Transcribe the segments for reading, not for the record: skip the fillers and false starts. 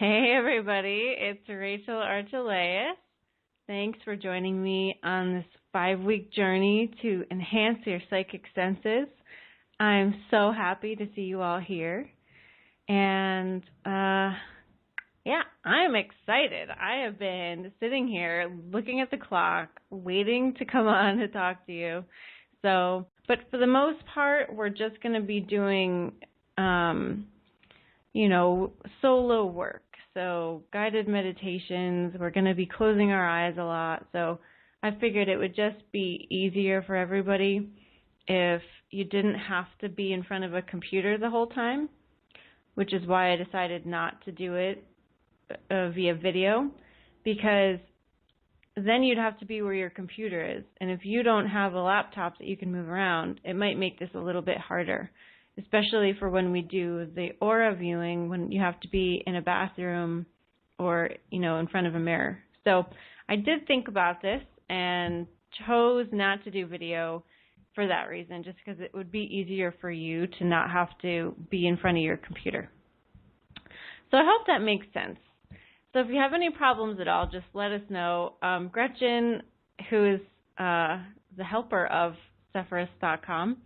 Hey everybody, it's Rachel Archelaus. Thanks for joining me on this 5-week journey to enhance your psychic senses. I'm so happy to see you all here. And I'm excited. I have been sitting here looking at the clock, waiting to come on to talk to you. But for the most part, we're just going to be doing solo work. So guided meditations, we're going to be closing our eyes a lot. So I figured it would just be easier for everybody if you didn't have to be in front of a computer the whole time, which is why I decided not to do it via video, because then you'd have to be where your computer is. And if you don't have a laptop that you can move around, it might make this a little bit harder, especially for when we do the aura viewing, when you have to be in a bathroom or, in front of a mirror. So I did think about this and chose not to do video for that reason, just because it would be easier for you to not have to be in front of your computer. So I hope that makes sense. So if you have any problems at all, just let us know. Gretchen, who is the helper of Sephiroth.com,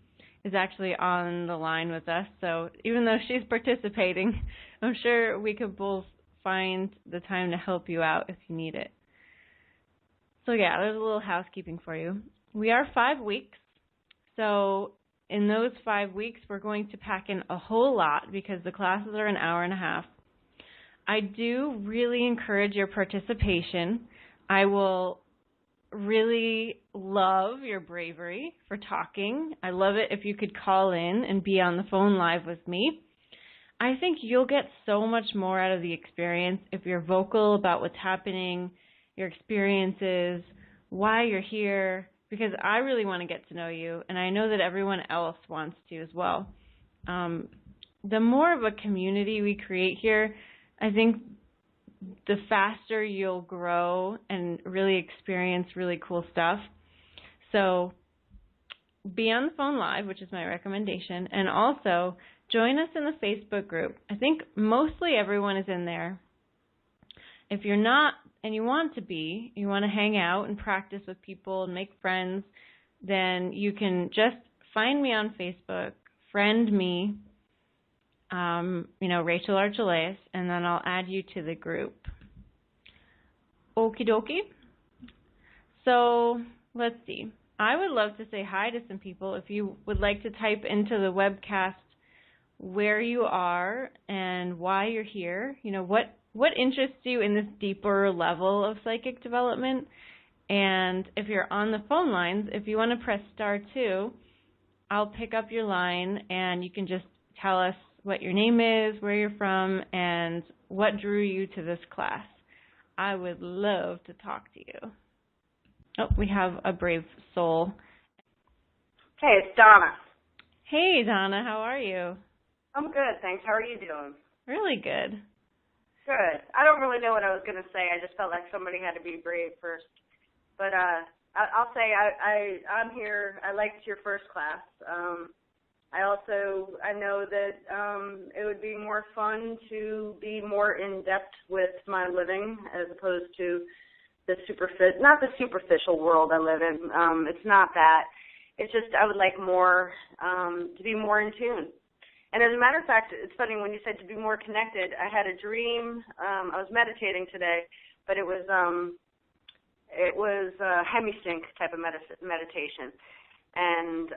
is actually on the line with us. So even though she's participating, I'm sure we could both find the time to help you out if you need it. So yeah, there's a little housekeeping for you. We are 5 weeks. So in those 5 weeks, we're going to pack in a whole lot because the classes are an hour and a half. I do really encourage your participation. I will really love your bravery for talking. I love it if you could call in and be on the phone live with me. I think you'll get so much more out of the experience if you're vocal about what's happening, your experiences, why you're here, because I really want to get to know you, and I know that everyone else wants to as well. The more of a community we create here, I think the faster you'll grow and really experience really cool stuff. So be on the phone live, which is my recommendation, and also join us in the Facebook group. I think mostly everyone is in there. If you're not and you want to hang out and practice with people and make friends, then you can just find me on Facebook, friend me, Rachel Archelaus, and then I'll add you to the group. Okie dokie. So let's see. I would love to say hi to some people. If you would like to type into the webcast where you are and why you're here, what interests you in this deeper level of psychic development. And if you're on the phone lines, if you want to press *2, I'll pick up your line and you can just tell us what your name is, where you're from, and what drew you to this class. I would love to talk to you. Oh, we have a brave soul. Hey, it's Donna. Hey, Donna, how are you? I'm good, thanks. How are you doing? Really good. Good. I don't really know what I was going to say. I just felt like somebody had to be brave first. But I'll say I'm here. I liked your first class. I know that it would be more fun to be more in-depth with my living as opposed to not the superficial world I live in. It's not that. It's just I would like more to be more in tune. And as a matter of fact, it's funny when you said to be more connected. I had a dream. I was meditating today, but it was a hemisync type of meditation. And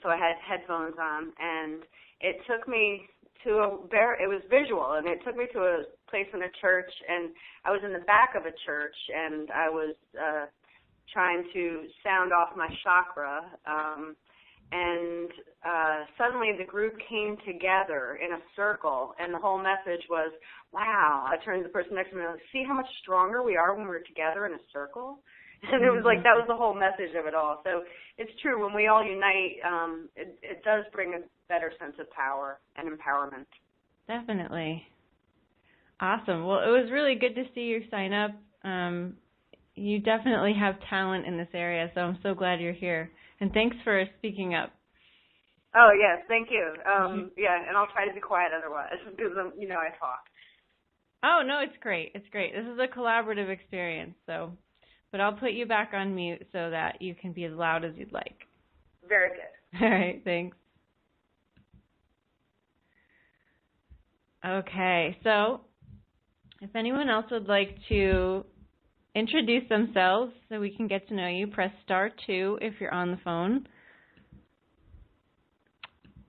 so I had headphones on, and it took me to it was visual, and it took me to a place in a church, and I was in the back of a church, and I was trying to sound off my chakra, and suddenly the group came together in a circle, and the whole message was, wow. I turned to the person next to me and I was like, see how much stronger we are when we're together in a circle? And it was like that was the whole message of it all. So it's true, when we all unite, it does bring a better sense of power and empowerment. Definitely. Awesome. Well, it was really good to see you sign up. You definitely have talent in this area, so I'm so glad you're here. And thanks for speaking up. Oh, yes, thank you. Yeah, and I'll try to be quiet otherwise because, I talk. Oh, no, it's great. It's great. This is a collaborative experience, so, but I'll put you back on mute so that you can be as loud as you'd like. Very good. All right, thanks. Okay, so if anyone else would like to introduce themselves so we can get to know you, press *2 if you're on the phone.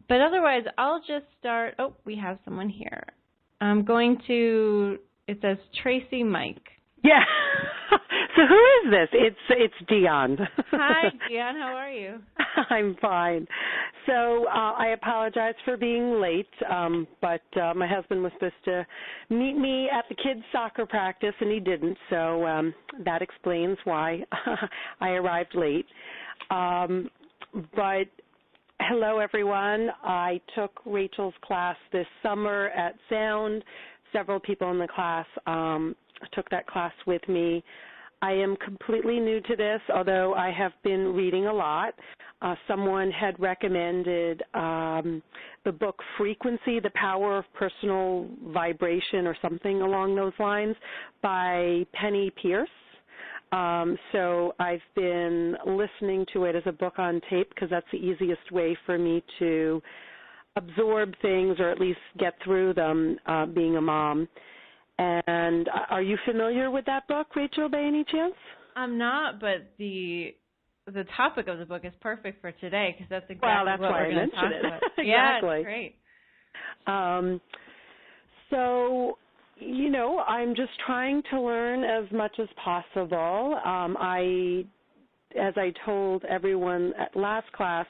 But otherwise, I'll just start. Oh, we have someone here. I'm going to, it says Tracy Mike. Yeah. So who is this? It's Dion. Hi, Dion. How are you? I'm fine. So I apologize for being late, but my husband was supposed to meet me at the kids' soccer practice, and he didn't. So that explains why I arrived late. But hello, everyone. I took Rachel's class this summer at Sound. Several people in the class took that class with me. I am completely new to this, although I have been reading a lot. Someone had recommended the book Frequency, The Power of Personal Vibration, or something along those lines, by Penny Pierce. So I've been listening to it as a book on tape because that's the easiest way for me to absorb things or at least get through them being a mom. And are you familiar with that book, Rachel, by any chance? I'm not, but the topic of the book is perfect for today because that's exactly that's what why we're going to talk about. Exactly. Yeah, it's great. So, you know, I'm just trying to learn as much as possible. As I told everyone at last class,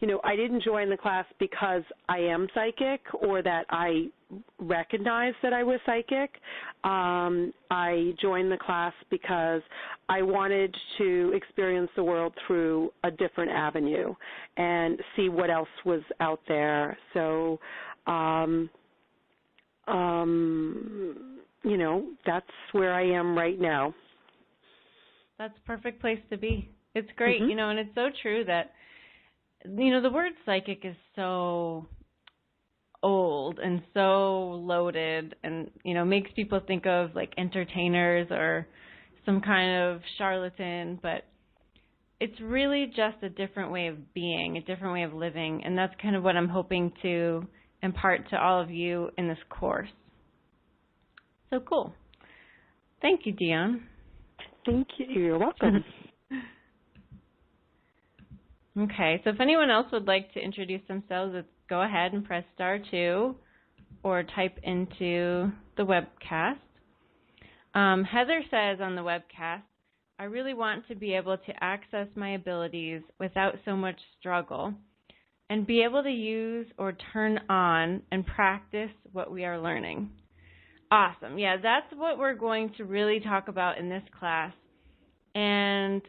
you know, I didn't join the class because I am psychic or that I recognized that I was psychic. I joined the class because I wanted to experience the world through a different avenue and see what else was out there. So, you know, that's where I am right now. That's a perfect place to be. It's great, Mm-hmm. you know, and it's so true that, you know, the word psychic is so old and so loaded and, you know, makes people think of like entertainers or some kind of charlatan, but it's really just a different way of being, a different way of living, and that's kind of what I'm hoping to impart to all of you in this course. So cool. Thank you, Dion. Thank you. You're welcome. Okay, so if anyone else would like to introduce themselves, go ahead and press *2 or type into the webcast. Heather says on the webcast, I really want to be able to access my abilities without so much struggle and be able to use or turn on and practice what we are learning. Awesome. Yeah, that's what we're going to really talk about in this class. And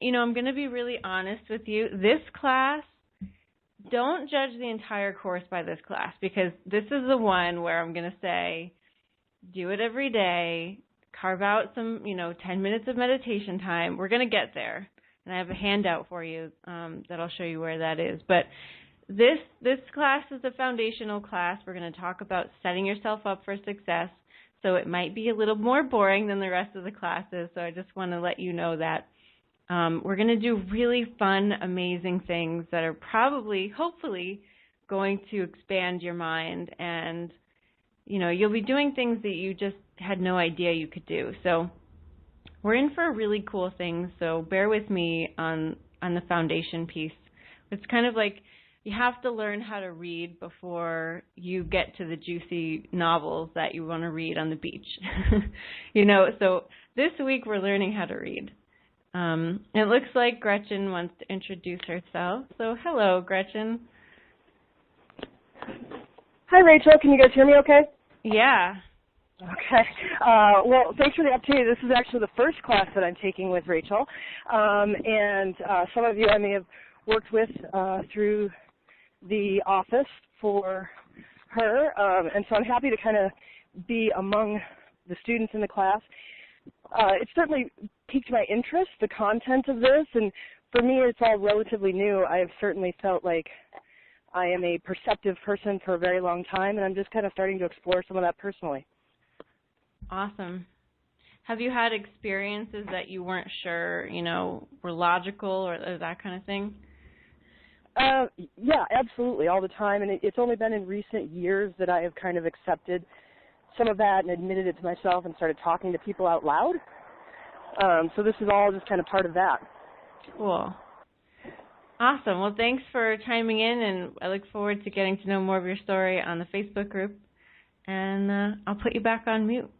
you know, I'm going to be really honest with you. This class, don't judge the entire course by this class because this is the one where I'm going to say, do it every day, carve out some, 10 minutes of meditation time. We're going to get there. And I have a handout for you that I'll show you where that is. But this class is a foundational class. We're going to talk about setting yourself up for success. So it might be a little more boring than the rest of the classes. So I just want to let you know that. We're going to do really fun, amazing things that are probably, hopefully, going to expand your mind. And, you'll be doing things that you just had no idea you could do. So we're in for really cool things. So bear with me on the foundation piece. It's kind of like you have to learn how to read before you get to the juicy novels that you want to read on the beach. So this week we're learning how to read. It looks like Gretchen wants to introduce herself. So hello, Gretchen. Hi, Rachel. Can you guys hear me okay? Yeah. Okay. Well, thanks for the opportunity. This is actually the first class that I'm taking with Rachel. And some of you I may have worked with through the office for her. And so I'm happy to kind of be among the students in the class. It certainly piqued my interest, the content of this, and for me it's all relatively new. I have certainly felt like I am a perceptive person for a very long time, and I'm just kind of starting to explore some of that personally. Awesome. Have you had experiences that you weren't sure, were logical or that kind of thing? Yeah, absolutely, all the time. And it's only been in recent years that I have kind of accepted some of that and admitted it to myself and started talking to people out loud. So this is all just kind of part of that. Cool. Awesome. Well, thanks for chiming in, and I look forward to getting to know more of your story on the Facebook group. And I'll put you back on mute.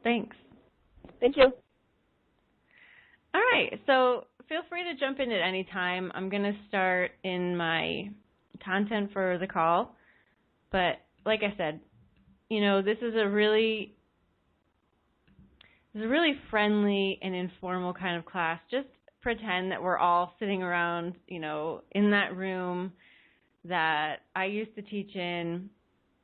Thanks. Thank you. All right. So feel free to jump in at any time. I'm going to start in my content for the call. But like I said, this is a really friendly and informal kind of class. Just pretend that we're all sitting around, in that room that I used to teach in,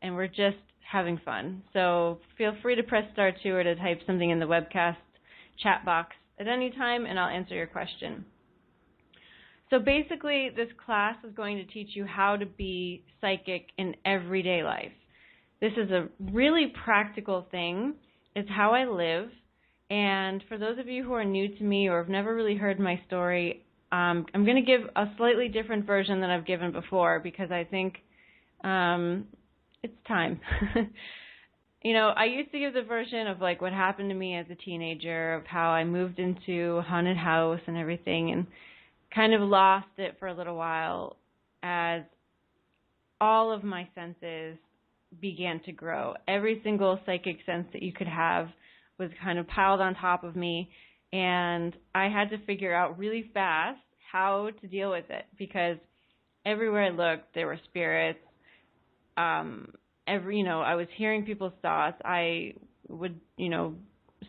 and we're just having fun. So feel free to press star 2 or to type something in the webcast chat box at any time, and I'll answer your question. So basically, this class is going to teach you how to be psychic in everyday life. This is a really practical thing. It's how I live. And for those of you who are new to me or have never really heard my story, I'm going to give a slightly different version than I've given before because I think it's time. I used to give the version of like what happened to me as a teenager, of how I moved into a haunted house and everything, and kind of lost it for a little while as all of my senses began to grow. Every single psychic sense that you could have was kind of piled on top of me, and I had to figure out really fast how to deal with it because everywhere I looked, there were spirits. I was hearing people's thoughts. I would,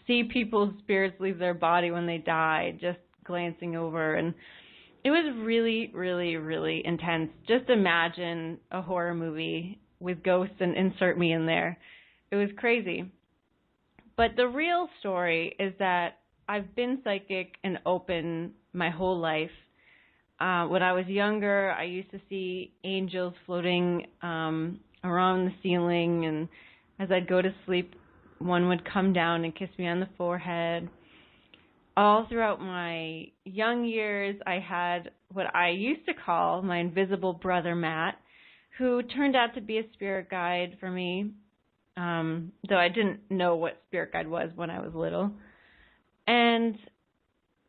see people's spirits leave their body when they died, just glancing over, and it was really, really, really intense. Just imagine a horror movie with ghosts and insert me in there. It was crazy. But the real story is that I've been psychic and open my whole life. When I was younger, I used to see angels floating around the ceiling, and as I'd go to sleep, one would come down and kiss me on the forehead. All throughout my young years, I had what I used to call my invisible brother, Matt, who turned out to be a spirit guide for me. Though I didn't know what spirit guide was when I was little. And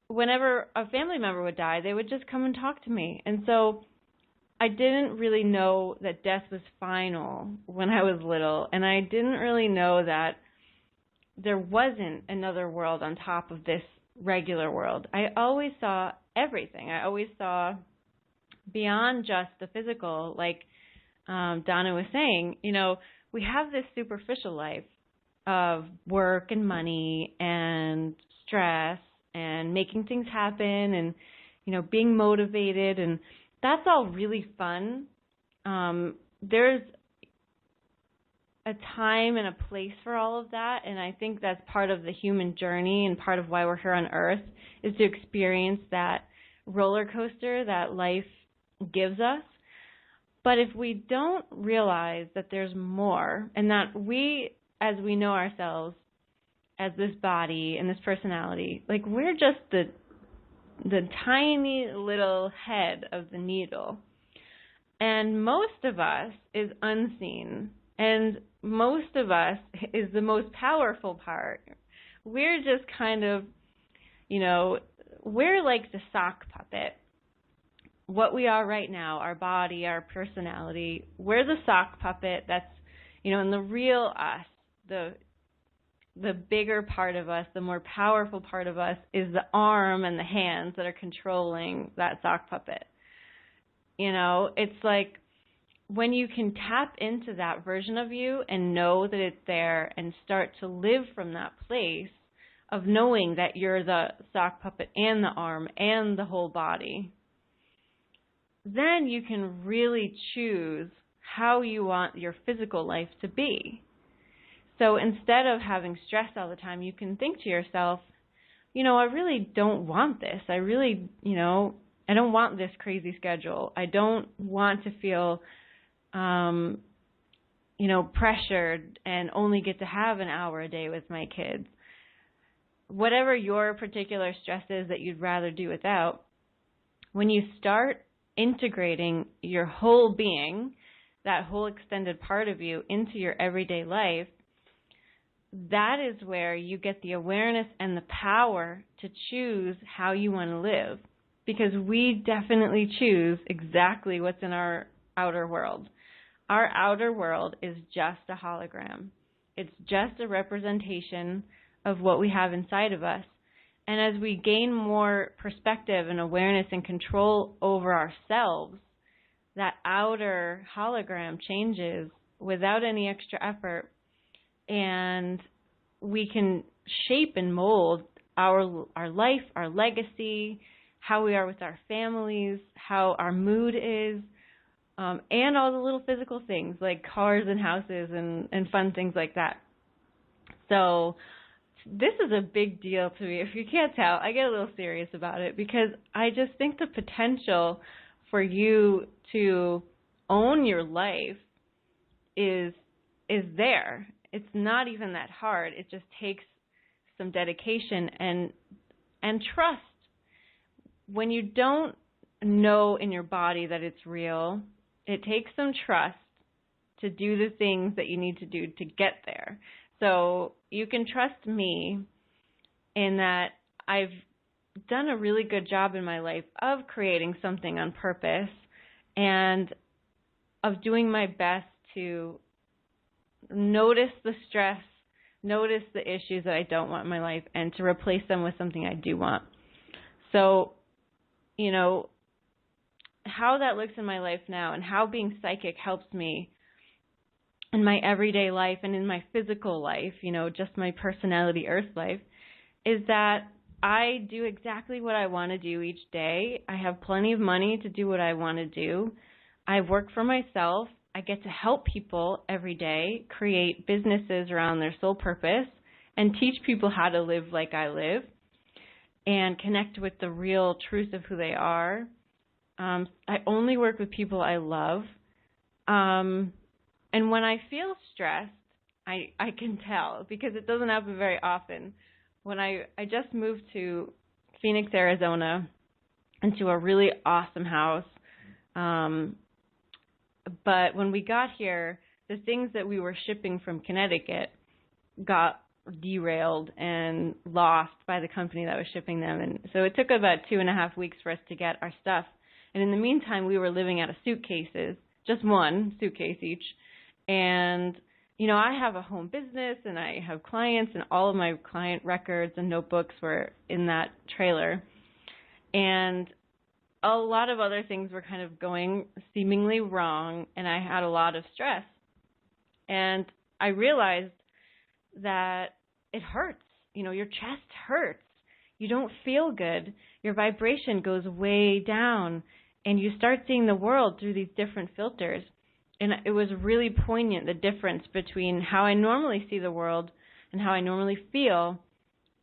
whenever a family member would die, they would just come and talk to me. And so I didn't really know that death was final when I was little, and I didn't really know that there wasn't another world on top of this regular world. I always saw everything. I always saw beyond just the physical, like Donna was saying, we have this superficial life of work and money and stress and making things happen and, being motivated, and that's all really fun. There's a time and a place for all of that, and I think that's part of the human journey and part of why we're here on Earth is to experience that roller coaster that life gives us. But if we don't realize that there's more, and that we, as we know ourselves, as this body and this personality, like we're just the tiny little head of the needle. And most of us is unseen, and most of us is the most powerful part. We're just kind of, we're like the sock puppet. What we are right now, our body, our personality, we're the sock puppet that's, and the real us, the bigger part of us, the more powerful part of us is the arm and the hands that are controlling that sock puppet. It's like when you can tap into that version of you and know that it's there and start to live from that place of knowing that you're the sock puppet and the arm and the whole body, then you can really choose how you want your physical life to be. So instead of having stress all the time, you can think to yourself, I really don't want this. I really, I don't want this crazy schedule. I don't want to feel pressured and only get to have an hour a day with my kids. Whatever your particular stress is that you'd rather do without, when you start integrating your whole being, that whole extended part of you, into your everyday life, that is where you get the awareness and the power to choose how you want to live. Because we definitely choose exactly what's in our outer world. Our outer world is just a hologram. It's just a representation of what we have inside of us. And as we gain more perspective and awareness and control over ourselves, that outer hologram changes without any extra effort, and we can shape and mold our life, our legacy, how we are with our families, how our mood is, and all the little physical things like cars and houses and fun things like that. So this is a big deal to me. If you can't tell, I get a little serious about it because I just think the potential for you to own your life is there. It's not even that hard. It just takes some dedication and trust. When you don't know in your body that it's real, it takes some trust to do the things that you need to do to get there. So you can trust me in that I've done a really good job in my life of creating something on purpose and of doing my best to notice the stress, notice the issues that I don't want in my life, and to replace them with something I do want. So, how that looks in my life now and how being psychic helps me in my everyday life and in my physical life, just my personality earth life, is that I do exactly what I want to do each day. I have plenty of money to do what I want to do. I work for myself. I get to help people every day, create businesses around their sole purpose, and teach people how to live like I live and connect with the real truth of who they are. I only work with people I love. And when I feel stressed, I can tell because it doesn't happen very often. When I just moved to Phoenix, Arizona, into a really awesome house. But when we got here, the things that we were shipping from Connecticut got derailed and lost by the company that was shipping them. And so it took about 2.5 weeks for us to get our stuff. And in the meantime, we were living out of suitcases, just one suitcase each. And, I have a home business and I have clients, and all of my client records and notebooks were in that trailer. And a lot of other things were kind of going seemingly wrong, and I had a lot of stress. And I realized that it hurts. Your chest hurts. You don't feel good. Your vibration goes way down, and you start seeing the world through these different filters. And it was really poignant, the difference between how I normally see the world and how I normally feel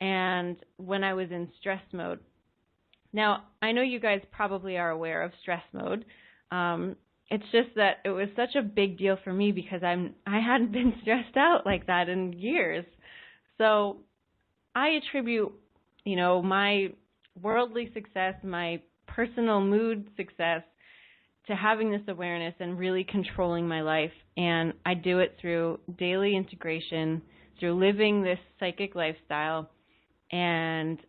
and when I was in stress mode. Now, I know you guys probably are aware of stress mode. It's just that it was such a big deal for me because I hadn't been stressed out like that in years. So I attribute, my worldly success, my personal mood success, to having this awareness and really controlling my life. And I do it through daily integration, through living this psychic lifestyle. And,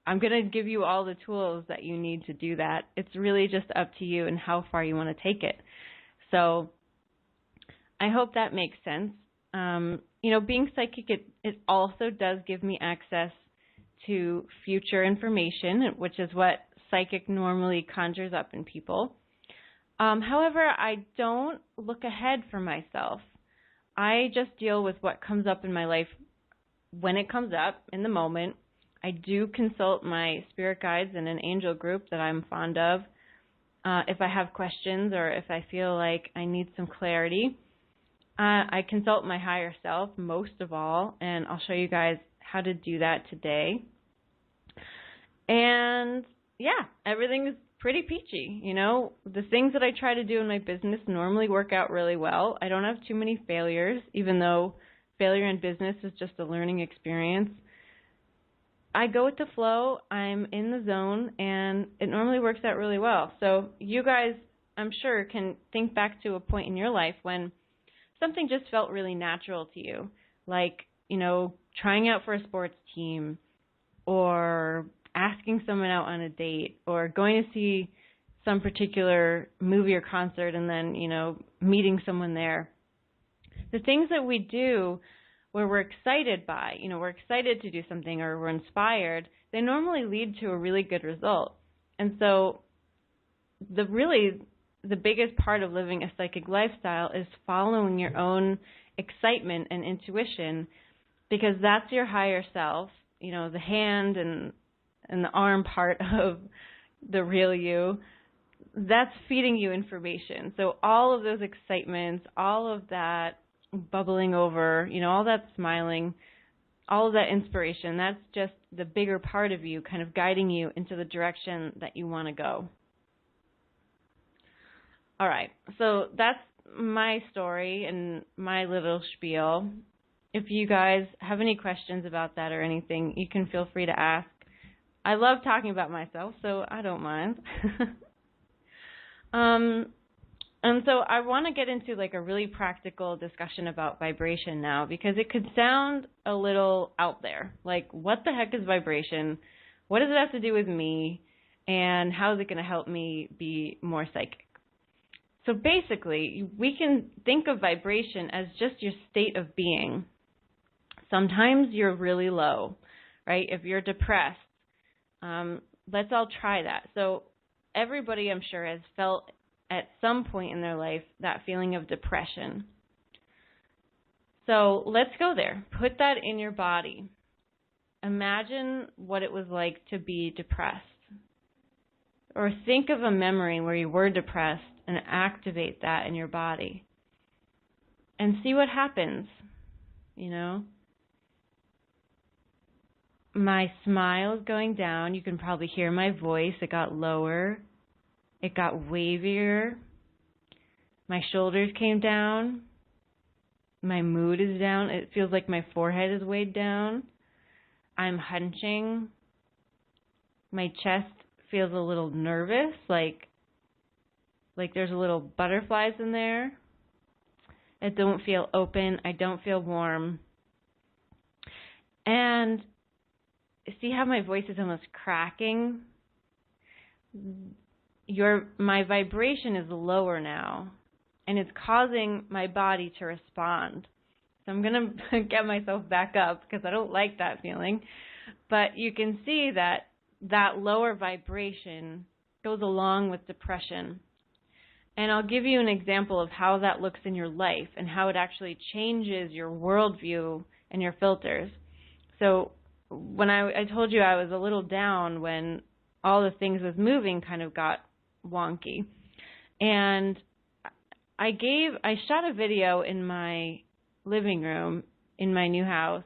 I'm going to give you all the tools that you need to do that. It's really just up to you and how far you want to take it. So I hope that makes sense. Being psychic, it also does give me access to future information, which is what psychic normally conjures up in people. However, I don't look ahead for myself. I just deal with what comes up in my life when it comes up in the moment. I do consult my spirit guides and an angel group that I'm fond of if I have questions or if I feel like I need some clarity. I consult my higher self most of all, and I'll show you guys how to do that today. And yeah, everything is pretty peachy. You know, the things that I try to do in my business normally work out really well. I don't have too many failures, even though failure in business is just a learning experience. I go with the flow, I'm in the zone, and it normally works out really well. So you guys, I'm sure, can think back to a point in your life when something just felt really natural to you, like, you know, trying out for a sports team, or asking someone out on a date, or going to see some particular movie or concert and then, you know, meeting someone there. The things that we do where we're excited by, you know, we're excited to do something or we're inspired, they normally lead to a really good result. And so the biggest part of living a psychic lifestyle is following your own excitement and intuition, because that's your higher self, you know, the hand and the arm part of the real you, that's feeding you information. So all of those excitements, all of that bubbling over, you know, all that smiling, all of that inspiration, that's just the bigger part of you kind of guiding you into the direction that you want to go. All right, so that's my story and my little spiel. If you guys have any questions about that or anything, you can feel free to ask. I love talking about myself, so I don't mind. And so I want to get into like a really practical discussion about vibration now, because it could sound a little out there. Like, what the heck is vibration? What does it have to do with me? And how is it going to help me be more psychic? So basically, we can think of vibration as just your state of being. Sometimes you're really low, right? If you're depressed, let's all try that. So everybody, I'm sure, has felt at some point in their life that feeling of depression. So let's go there. Put that in your body. Imagine what it was like to be depressed. Or think of a memory where you were depressed and activate that in your body. And see what happens, you know. My smile is going down. You can probably hear my voice. It got lower. It got wavier. My shoulders came down. My mood is down. It feels like my forehead is weighed down. I'm hunching. My chest feels a little nervous, like there's a little butterflies in there. I don't feel open. I don't feel warm. And see how my voice is almost cracking? My vibration is lower now, and it's causing my body to respond. So I'm going to get myself back up because I don't like that feeling. But you can see that lower vibration goes along with depression. And I'll give you an example of how that looks in your life and how it actually changes your worldview and your filters. So when I told you I was a little down when all the things with moving kind of got wonky. And I shot a video in my living room in my new house,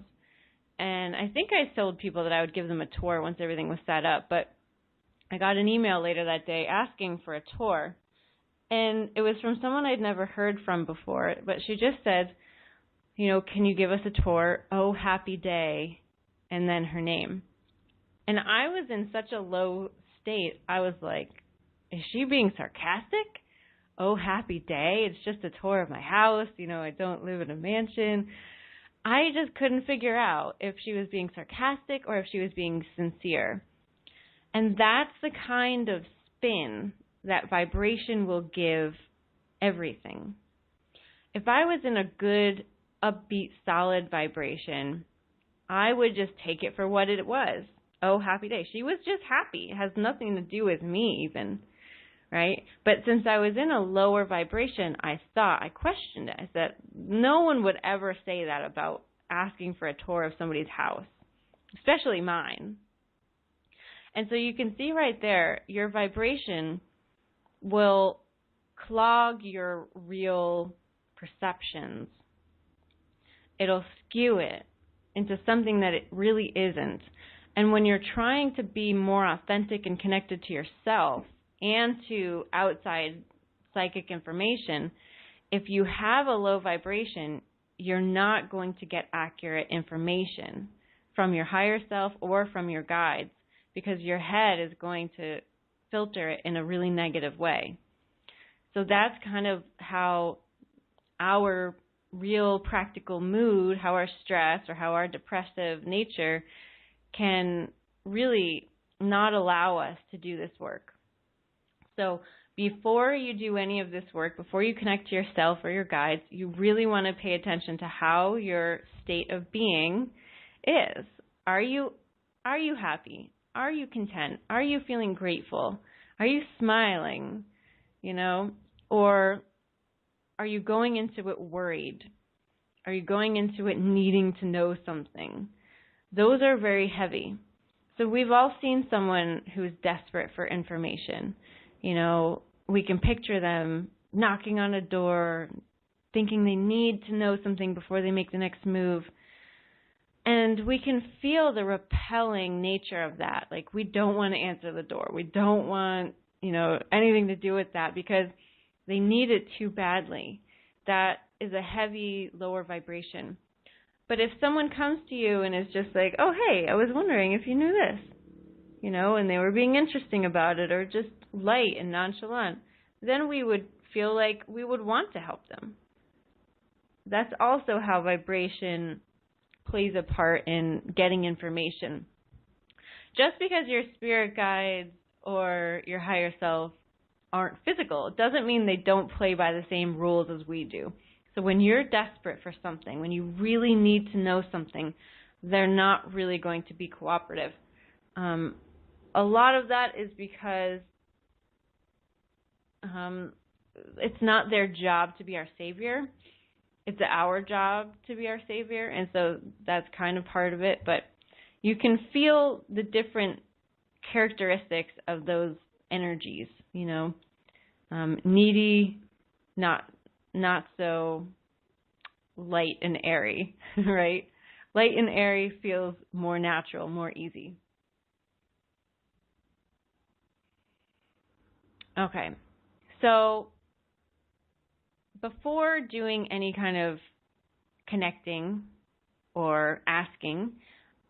and I think I told people that I would give them a tour once everything was set up, but I got an email later that day asking for a tour, and it was from someone I'd never heard from before, but she just said, you know, can you give us a tour? Oh, happy day, and then her name. And I was in such a low state, I was like, is she being sarcastic? Oh, happy day. It's just a tour of my house. You know, I don't live in a mansion. I just couldn't figure out if she was being sarcastic or if she was being sincere. And that's the kind of spin that vibration will give everything. If I was in a good, upbeat, solid vibration, I would just take it for what it was. Oh, happy day. She was just happy. It has nothing to do with me even. Right? But since I was in a lower vibration, I questioned it. I said, no one would ever say that about asking for a tour of somebody's house, especially mine. And so you can see right there, your vibration will clog your real perceptions. It'll skew it into something that it really isn't. And when you're trying to be more authentic and connected to yourself, and to outside psychic information, if you have a low vibration, you're not going to get accurate information from your higher self or from your guides, because your head is going to filter it in a really negative way. So that's kind of how our real practical mood, how our stress or how our depressive nature can really not allow us to do this work. So before you do any of this work, before you connect to yourself or your guides, you really want to pay attention to how your state of being is. Are you happy? Are you content? Are you feeling grateful? Are you smiling? Or are you going into it worried? Are you going into it needing to know something? Those are very heavy. So we've all seen someone who's desperate for information. We can picture them knocking on a door, thinking they need to know something before they make the next move. And we can feel the repelling nature of that. Like, we don't want to answer the door. We don't want, anything to do with that because they need it too badly. That is a heavy, lower vibration. But if someone comes to you and is just like, oh, hey, I was wondering if you knew this, and they were being interesting about it or just light and nonchalant, then we would feel like we would want to help them. That's also how vibration plays a part in getting information. Just because your spirit guides or your higher self aren't physical, it doesn't mean they don't play by the same rules as we do. So when you're desperate for something, when you really need to know something, they're not really going to be cooperative. A lot of that is because it's not their job to be our savior. It's our job to be our savior, and so that's kind of part of it. But you can feel the different characteristics of those energies, needy, not so light and airy, right? Light and airy feels more natural, more easy. Okay, so before doing any kind of connecting or asking,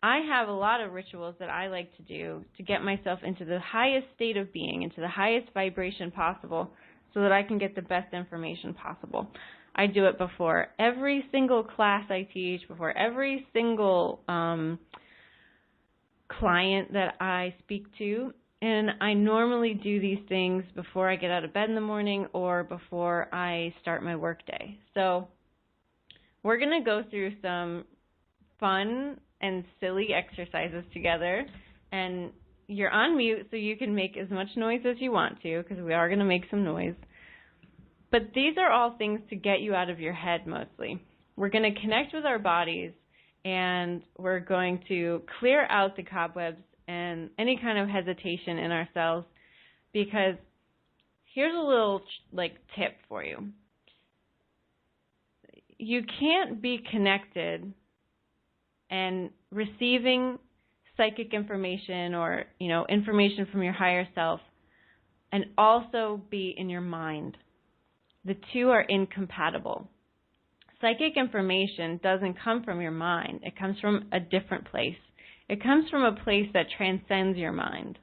I have a lot of rituals that I like to do to get myself into the highest state of being, into the highest vibration possible, so that I can get the best information possible. I do it before every single class I teach, before every single client that I speak to. And I normally do these things before I get out of bed in the morning or before I start my workday. So we're going to go through some fun and silly exercises together. And you're on mute, so you can make as much noise as you want to, because we are going to make some noise. But these are all things to get you out of your head mostly. We're going to connect with our bodies, and we're going to clear out the cobwebs and any kind of hesitation in ourselves, because here's a little tip for you. You can't be connected and receiving psychic information or, information from your higher self and also be in your mind. The two are incompatible. Psychic information doesn't come from your mind. It comes from a different place. It comes from a place that transcends your mind.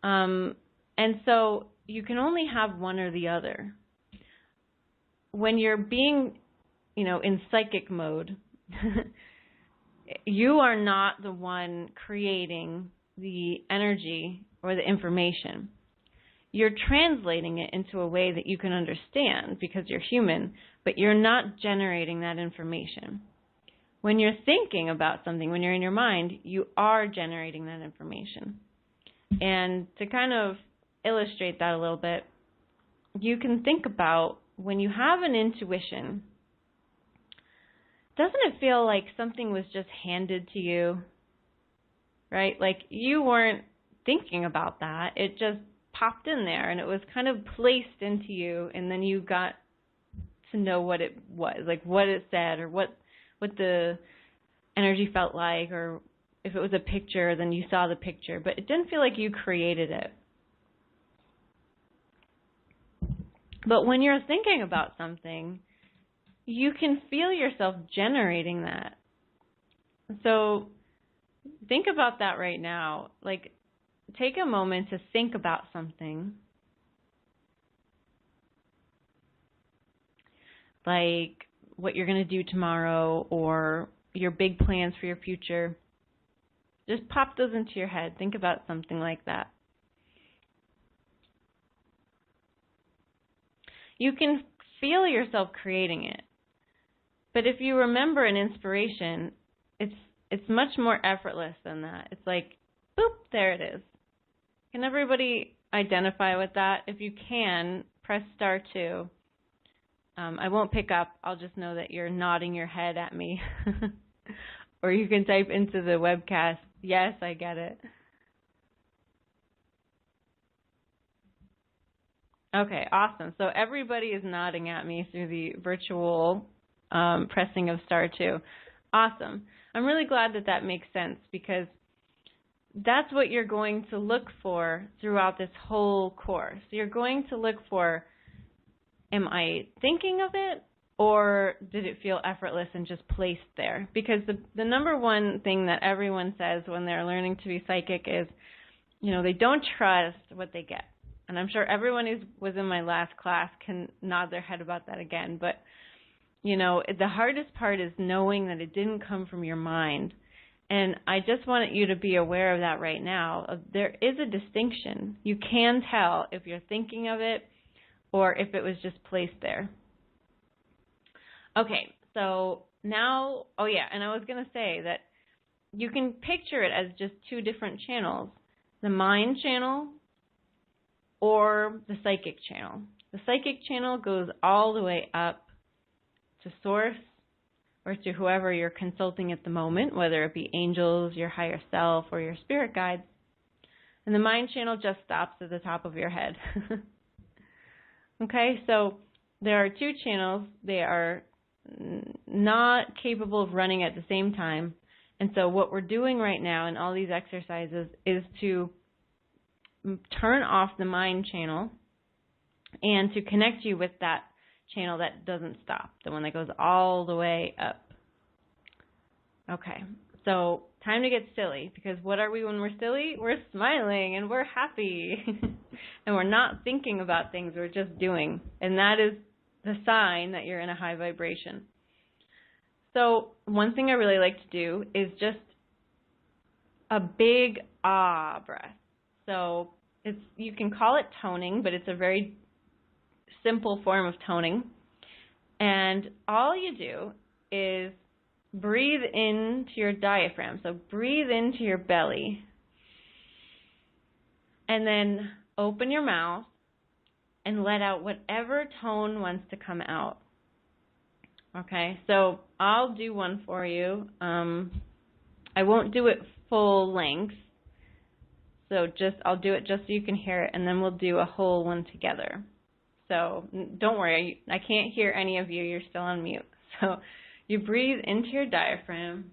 And so you can only have one or the other. When you're being, in psychic mode, you are not the one creating the energy or the information. You're translating it into a way that you can understand because you're human, but you're not generating that information. When you're thinking about something, when you're in your mind, you are generating that information. And to kind of illustrate that a little bit, you can think about when you have an intuition, doesn't it feel like something was just handed to you, right? Like you weren't thinking about that. It just popped in there and it was kind of placed into you, and then you got to know what it was, like what it said or what the energy felt like, or if it was a picture, then you saw the picture, but it didn't feel like you created it. But when you're thinking about something, you can feel yourself generating that. So think about that right now. Like, take a moment to think about something. Like what you're going to do tomorrow or your big plans for your future. Just pop those into your head. Think about something like that. You can feel yourself creating it. But if you remember an inspiration, it's much more effortless than that. It's like, boop, there it is. Can everybody identify with that? If you can, press *2. I won't pick up. I'll just know that you're nodding your head at me. Or you can type into the webcast, yes, I get it. Okay, awesome. So everybody is nodding at me through the virtual pressing of *2. Awesome. I'm really glad that that makes sense, because that's what you're going to look for throughout this whole course. You're going to look for, am I thinking of it, or did it feel effortless and just placed there? Because the number one thing that everyone says when they're learning to be psychic is, they don't trust what they get. And I'm sure everyone who was in my last class can nod their head about that again. But, the hardest part is knowing that it didn't come from your mind. And I just wanted you to be aware of that right now. There is a distinction. You can tell if you're thinking of it or if it was just placed there. Okay, so now, and I was going to say that you can picture it as just two different channels, the mind channel or the psychic channel. The psychic channel goes all the way up to source or to whoever you're consulting at the moment, whether it be angels, your higher self, or your spirit guides. And the mind channel just stops at the top of your head. Okay, so there are two channels. They are not capable of running at the same time. And so what we're doing right now in all these exercises is to turn off the mind channel and to connect you with that channel that doesn't stop, the one that goes all the way up. Okay, so time to get silly, because what are we when we're silly? We're smiling and we're happy. And we're not thinking about things, we're just doing. And that is the sign that you're in a high vibration. So one thing I really like to do is just a big ah breath. So you can call it toning, but it's a very simple form of toning. And all you do is breathe into your diaphragm. So breathe into your belly. And then open your mouth and let out whatever tone wants to come out. Okay, so I'll do one for you. I won't do it full length. So I'll do it just so you can hear it, and then we'll do a whole one together. So don't worry, I can't hear any of you. You're still on mute. So you breathe into your diaphragm.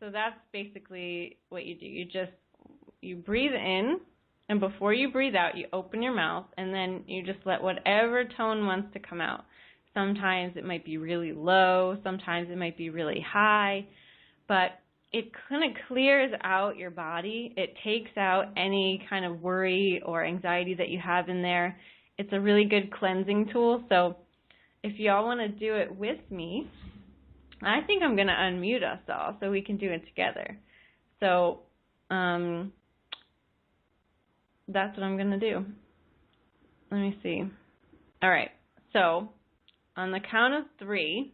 So that's basically what you do. You breathe in, and before you breathe out, you open your mouth, and then you just let whatever tone wants to come out. Sometimes it might be really low, sometimes it might be really high, but it kind of clears out your body. It takes out any kind of worry or anxiety that you have in there. It's a really good cleansing tool. So if y'all want to do it with me, I think I'm going to unmute us all so we can do it together. So that's what I'm going to do. Let me see. All right. So on the count of 3,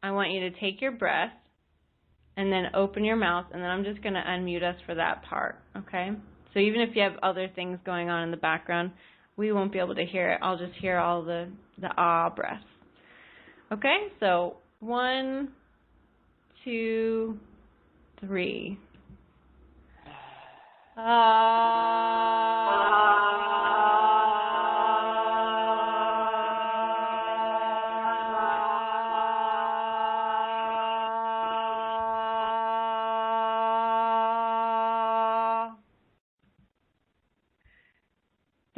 I want you to take your breath and then open your mouth, and then I'm just going to unmute us for that part, okay? So even if you have other things going on in the background, we won't be able to hear it. I'll just hear all the ah breaths. Okay, so 1, 2, 3.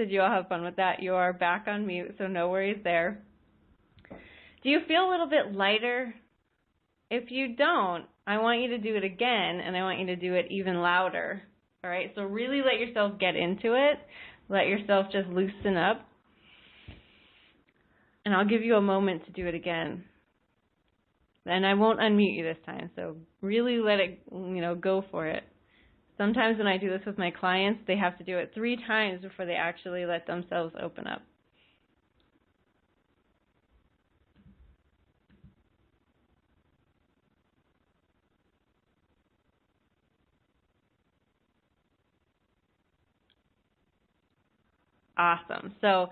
Did you all have fun with that? You are back on mute, so no worries there. Do you feel a little bit lighter? If you don't, I want you to do it again, and I want you to do it even louder. All right, so really let yourself get into it. Let yourself just loosen up. And I'll give you a moment to do it again. And I won't unmute you this time, so really let it, go for it. Sometimes when I do this with my clients, they have to do it 3 times before they actually let themselves open up. Awesome. So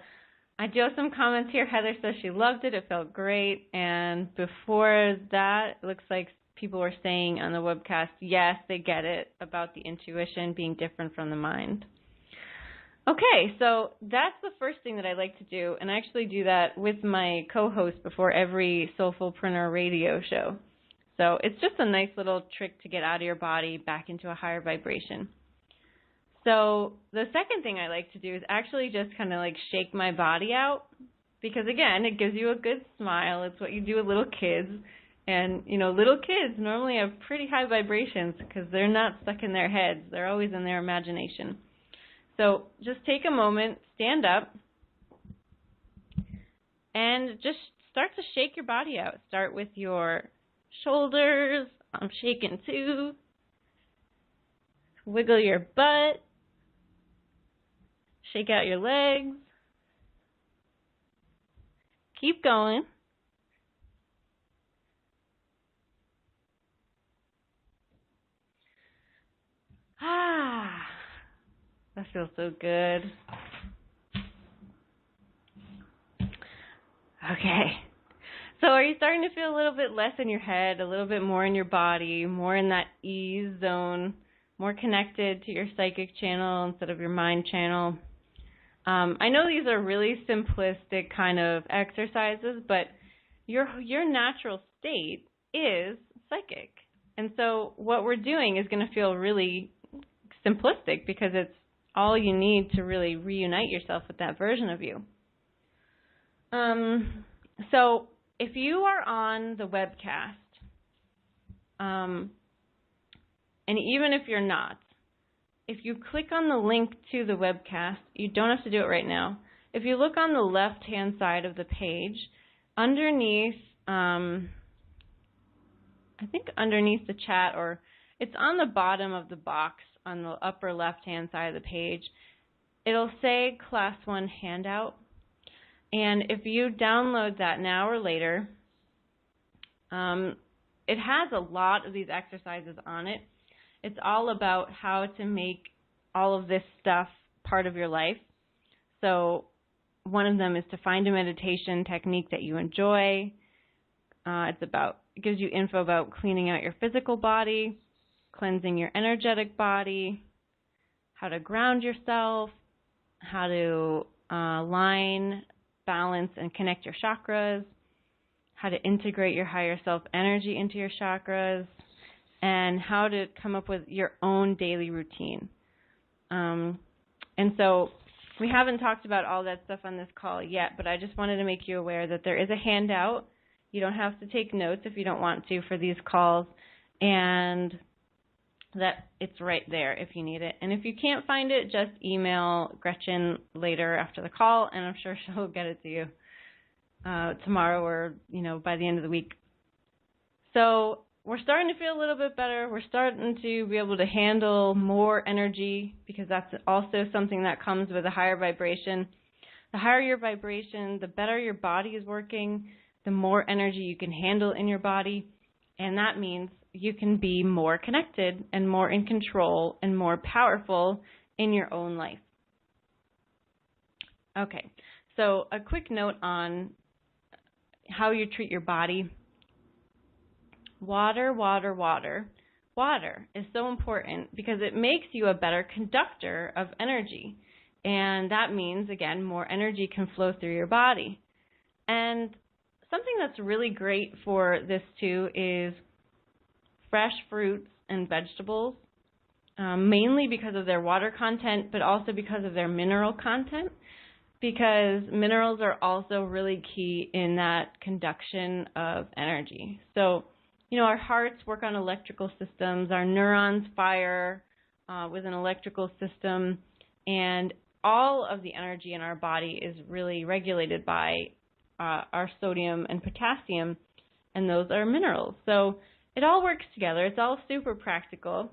I do have some comments here. Heather says she loved it. It felt great. And before that, it looks like people were saying on the webcast, yes, they get it about the intuition being different from the mind. Okay, so that's the first thing that I like to do, and I actually do that with my co-host before every Soulfulpreneur radio show. So it's just a nice little trick to get out of your body back into a higher vibration. So the second thing I like to do is actually just kind of like shake my body out, because again, it gives you a good smile. It's what you do with little kids. And, little kids normally have pretty high vibrations because they're not stuck in their heads. They're always in their imagination. So just take a moment, stand up, and just start to shake your body out. Start with your shoulders. I'm shaking too. Wiggle your butt. Shake out your legs. Keep going. That feels so good. Okay. So are you starting to feel a little bit less in your head, a little bit more in your body, more in that ease zone, more connected to your psychic channel instead of your mind channel? I know these are really simplistic kind of exercises, but your natural state is psychic. And so what we're doing is going to feel really simplistic because it's all you need to really reunite yourself with that version of you. So if you are on the webcast, and even if you're not, if you click on the link to the webcast, you don't have to do it right now. If you look on the left-hand side of the page, underneath, I think underneath the chat, or it's on the bottom of the box on the upper left-hand side of the page, it'll say Class 1 handout. And if you download that now or later, it has a lot of these exercises on it. It's all about how to make all of this stuff part of your life. So one of them is to find a meditation technique that you enjoy. It gives you info about cleaning out your physical body, cleansing your energetic body, how to ground yourself, how to align, balance, and connect your chakras, how to integrate your higher self energy into your chakras, and how to come up with your own daily routine. And so we haven't talked about all that stuff on this call yet, but I just wanted to make you aware that there is a handout. You don't have to take notes if you don't want to for these calls, and that it's right there if you need it. And if you can't find it, just email Gretchen later after the call, and I'm sure she'll get it to you tomorrow or, by the end of the week. So we're starting to feel a little bit better. We're starting to be able to handle more energy, because that's also something that comes with a higher vibration. The higher your vibration, the better your body is working, the more energy you can handle in your body, and that means you can be more connected and more in control and more powerful in your own life. Okay, so a quick note on how you treat your body. Water, water, water. Water is so important because it makes you a better conductor of energy. And that means, again, more energy can flow through your body. And something that's really great for this too is fresh fruits and vegetables, mainly because of their water content, but also because of their mineral content. because minerals are also really key in that conduction of energy. So, our hearts work on electrical systems, our neurons fire with an electrical system, and all of the energy in our body is really regulated by our sodium and potassium, and those are minerals. So it all works together. It's all super practical.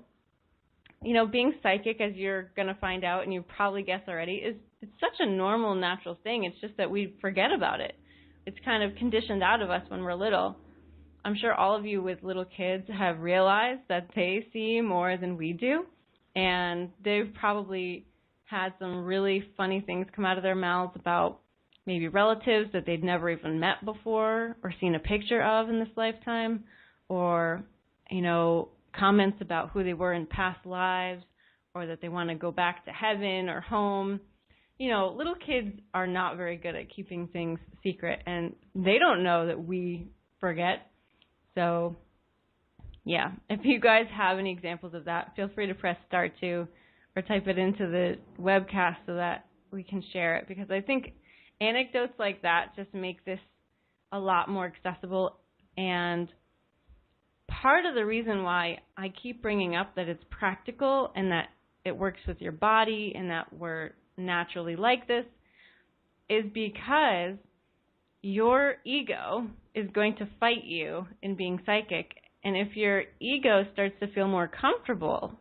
Being psychic, as you're going to find out, and you probably guess already, it's such a normal, natural thing. It's just that we forget about it. It's kind of conditioned out of us when we're little. I'm sure all of you with little kids have realized that they see more than we do, and they've probably had some really funny things come out of their mouths about maybe relatives that they'd never even met before or seen a picture of in this lifetime, or, comments about who they were in past lives, or that they want to go back to heaven or home. Little kids are not very good at keeping things secret, and they don't know that we forget. So, yeah, if you guys have any examples of that, feel free to press star 2 or type it into the webcast so that we can share it, because I think anecdotes like that just make this a lot more accessible. And part of the reason why I keep bringing up that it's practical and that it works with your body and that we're naturally like this is because your ego is going to fight you in being psychic. And if your ego starts to feel more comfortable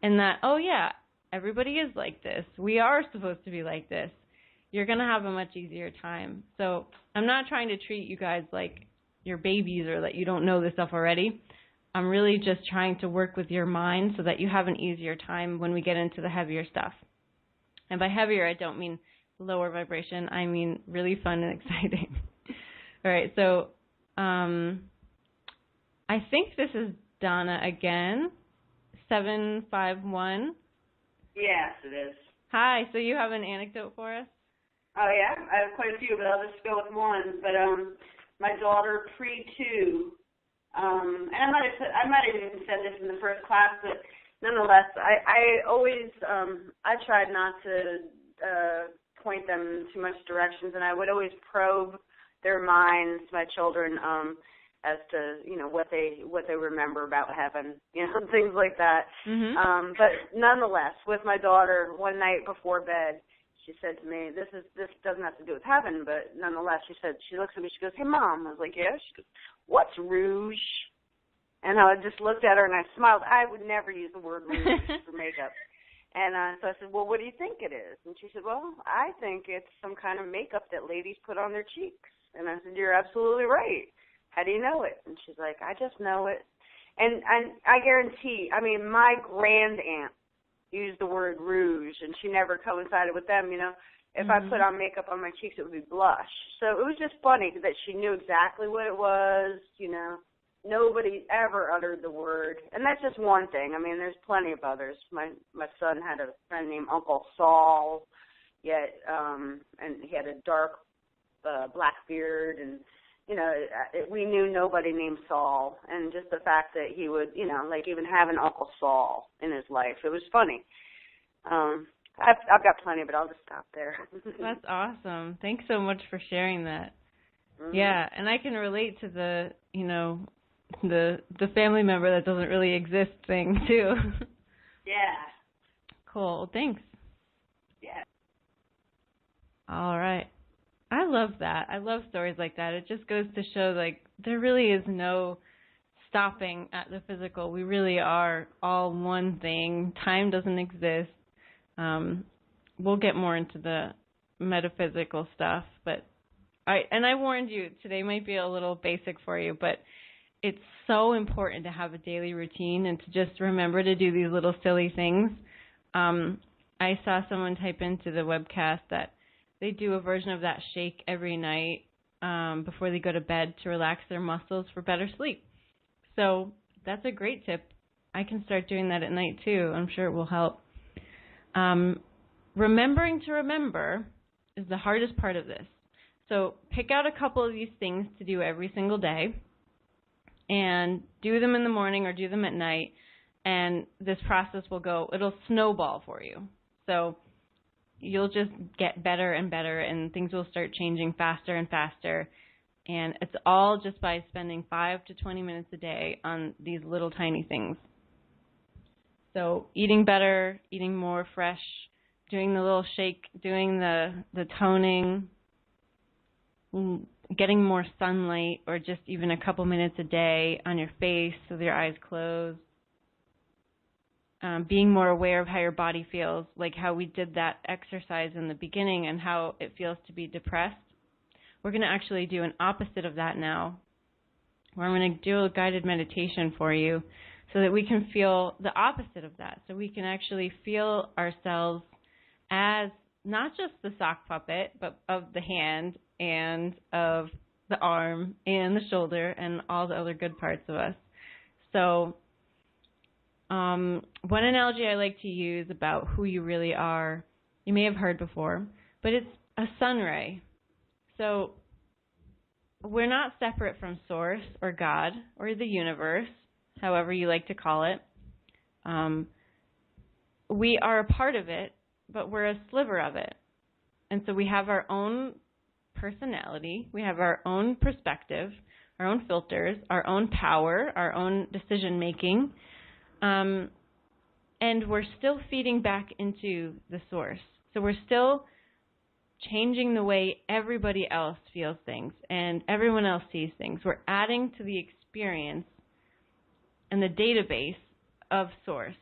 in that, oh yeah, everybody is like this, we are supposed to be like this, you're going to have a much easier time. So I'm not trying to treat you guys like you're babies or that you don't know this stuff already. I'm really just trying to work with your mind so that you have an easier time when we get into the heavier stuff. And by heavier, I don't mean lower vibration. I mean really fun and exciting. All right, so I think this is Donna again, 751. Yes, it is. Hi, so you have an anecdote for us? Oh, yeah? I have quite a few, but I'll just go with one. But my daughter, pre-2, and I might have even said this in the first class, but nonetheless, I always, I tried not to point them in too much directions, and I would always probe their minds, my children, as to, what they remember about heaven, things like that. Mm-hmm. But nonetheless, with my daughter, one night before bed, she said to me, this doesn't have to do with heaven, but nonetheless, she looks at me, she goes, "Hey, Mom." I was like, "Yeah." She goes, "What's rouge?" And I just looked at her and I smiled. I would never use the word rouge for makeup. And so I said, "Well, what do you think it is?" And she said, "Well, I think it's some kind of makeup that ladies put on their cheeks." And I said, "You're absolutely right. How do you know it?" And she's like, "I just know it." And I guarantee, my grand aunt used the word rouge, and she never coincided with them, If I put on makeup on my cheeks, it would be blush. So it was just funny that she knew exactly what it was, Nobody ever uttered the word. And that's just one thing. There's plenty of others. My son had a friend named Uncle Saul, yet, and he had a dark black beard, and we knew nobody named Saul, and just the fact that he would, even have an Uncle Saul in his life, it was funny. I've got plenty, but I'll just stop there. That's awesome. Thanks so much for sharing that. Mm-hmm. Yeah, and I can relate to the, the family member that doesn't really exist thing too. Yeah. Cool. Well, thanks. Yeah. All right. I love that. I love stories like that. It just goes to show, there really is no stopping at the physical. We really are all one thing. Time doesn't exist. We'll get more into the metaphysical stuff, but I warned you, today might be a little basic for you, but it's so important to have a daily routine and to just remember to do these little silly things. I saw someone type into the webcast that they do a version of that shake every night before they go to bed to relax their muscles for better sleep. So that's a great tip. I can start doing that at night too. I'm sure it will help. Remembering to remember is the hardest part of this. So pick out a couple of these things to do every single day and do them in the morning or do them at night, and this process it'll snowball for you. So you'll just get better and better, and things will start changing faster and faster. And it's all just by spending 5 to 20 minutes a day on these little tiny things. So eating better, eating more fresh, doing the little shake, doing the toning, getting more sunlight, or just even a couple minutes a day on your face with your eyes closed. Being more aware of how your body feels, like how we did that exercise in the beginning and how it feels to be depressed. We're going to actually do an opposite of that now, where I'm going to do a guided meditation for you so that we can feel the opposite of that. So we can actually feel ourselves as not just the sock puppet, but of the hand and of the arm and the shoulder and all the other good parts of us. So one analogy I like to use about who you really are, you may have heard before, but it's a sun ray. So we're not separate from Source or God or the universe, however you like to call it. We are a part of it, but we're a sliver of it. And so we have our own personality, we have our own perspective, our own filters, our own power, our own decision making, and we're still feeding back into the Source. So we're still changing the way everybody else feels things and everyone else sees things. We're adding to the experience and the database of Source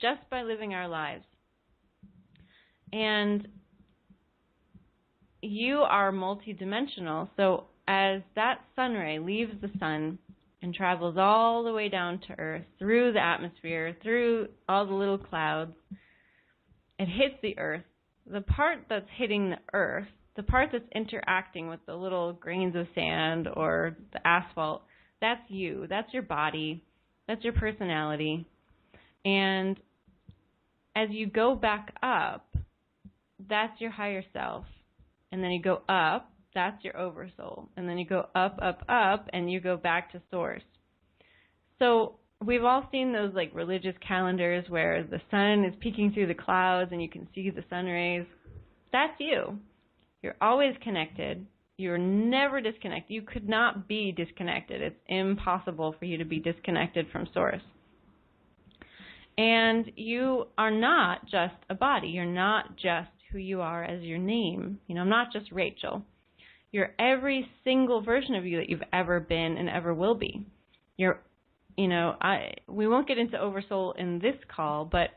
just by living our lives. And you are multidimensional, so as that sun ray leaves the sun and travels all the way down to Earth, through the atmosphere, through all the little clouds, it hits the Earth. The part that's hitting the Earth, the part that's interacting with the little grains of sand or the asphalt, that's you. That's your body. That's your personality. And as you go back up, that's your higher self. And then you go up, that's your oversoul. And then you go up, up, up, and you go back to Source. So we've all seen those like religious calendars where the sun is peeking through the clouds and you can see the sun rays. That's you. You're always connected. You're never disconnected. You could not be disconnected. It's impossible for you to be disconnected from Source. And you are not just a body. You're not just who you are as your name. You know, I'm not just Rachel. You're every single version of you that you've ever been and ever will be. We won't get into Oversoul in this call, but